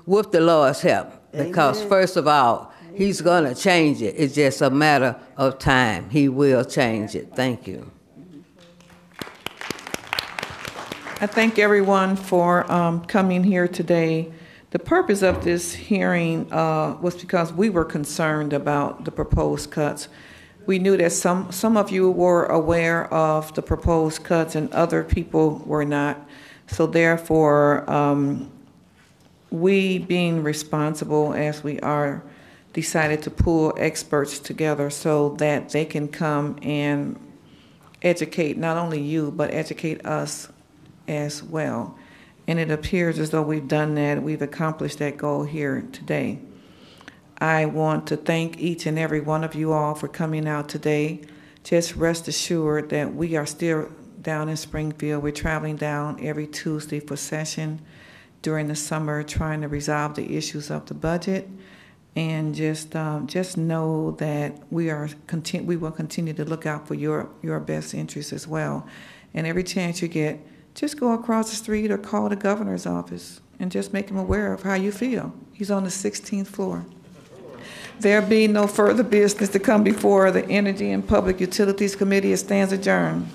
with the Lord's help, because first of all, He's going to change it. It's just a matter of time. He will change it. Thank you.
I thank everyone for coming here today. The purpose of this hearing was because we were concerned about the proposed cuts. We knew that some of you were aware of the proposed cuts and other people were not. So therefore, we, being responsible as we are, decided to pull experts together so that they can come and educate not only you, but educate us as well. And it appears as though we've done that. We've accomplished that goal here today. I want to thank each and every one of you all for coming out today. Just rest assured that we are still down in Springfield. We're traveling down every Tuesday for session during the summer, trying to resolve the issues of the budget. And just know that we will continue to look out for your best interests as well. And every chance you get, just go across the street or call the governor's office and just make him aware of how you feel. He's on the 16th floor. There be no further business to come before the Energy and Public Utilities Committee. It stands adjourned.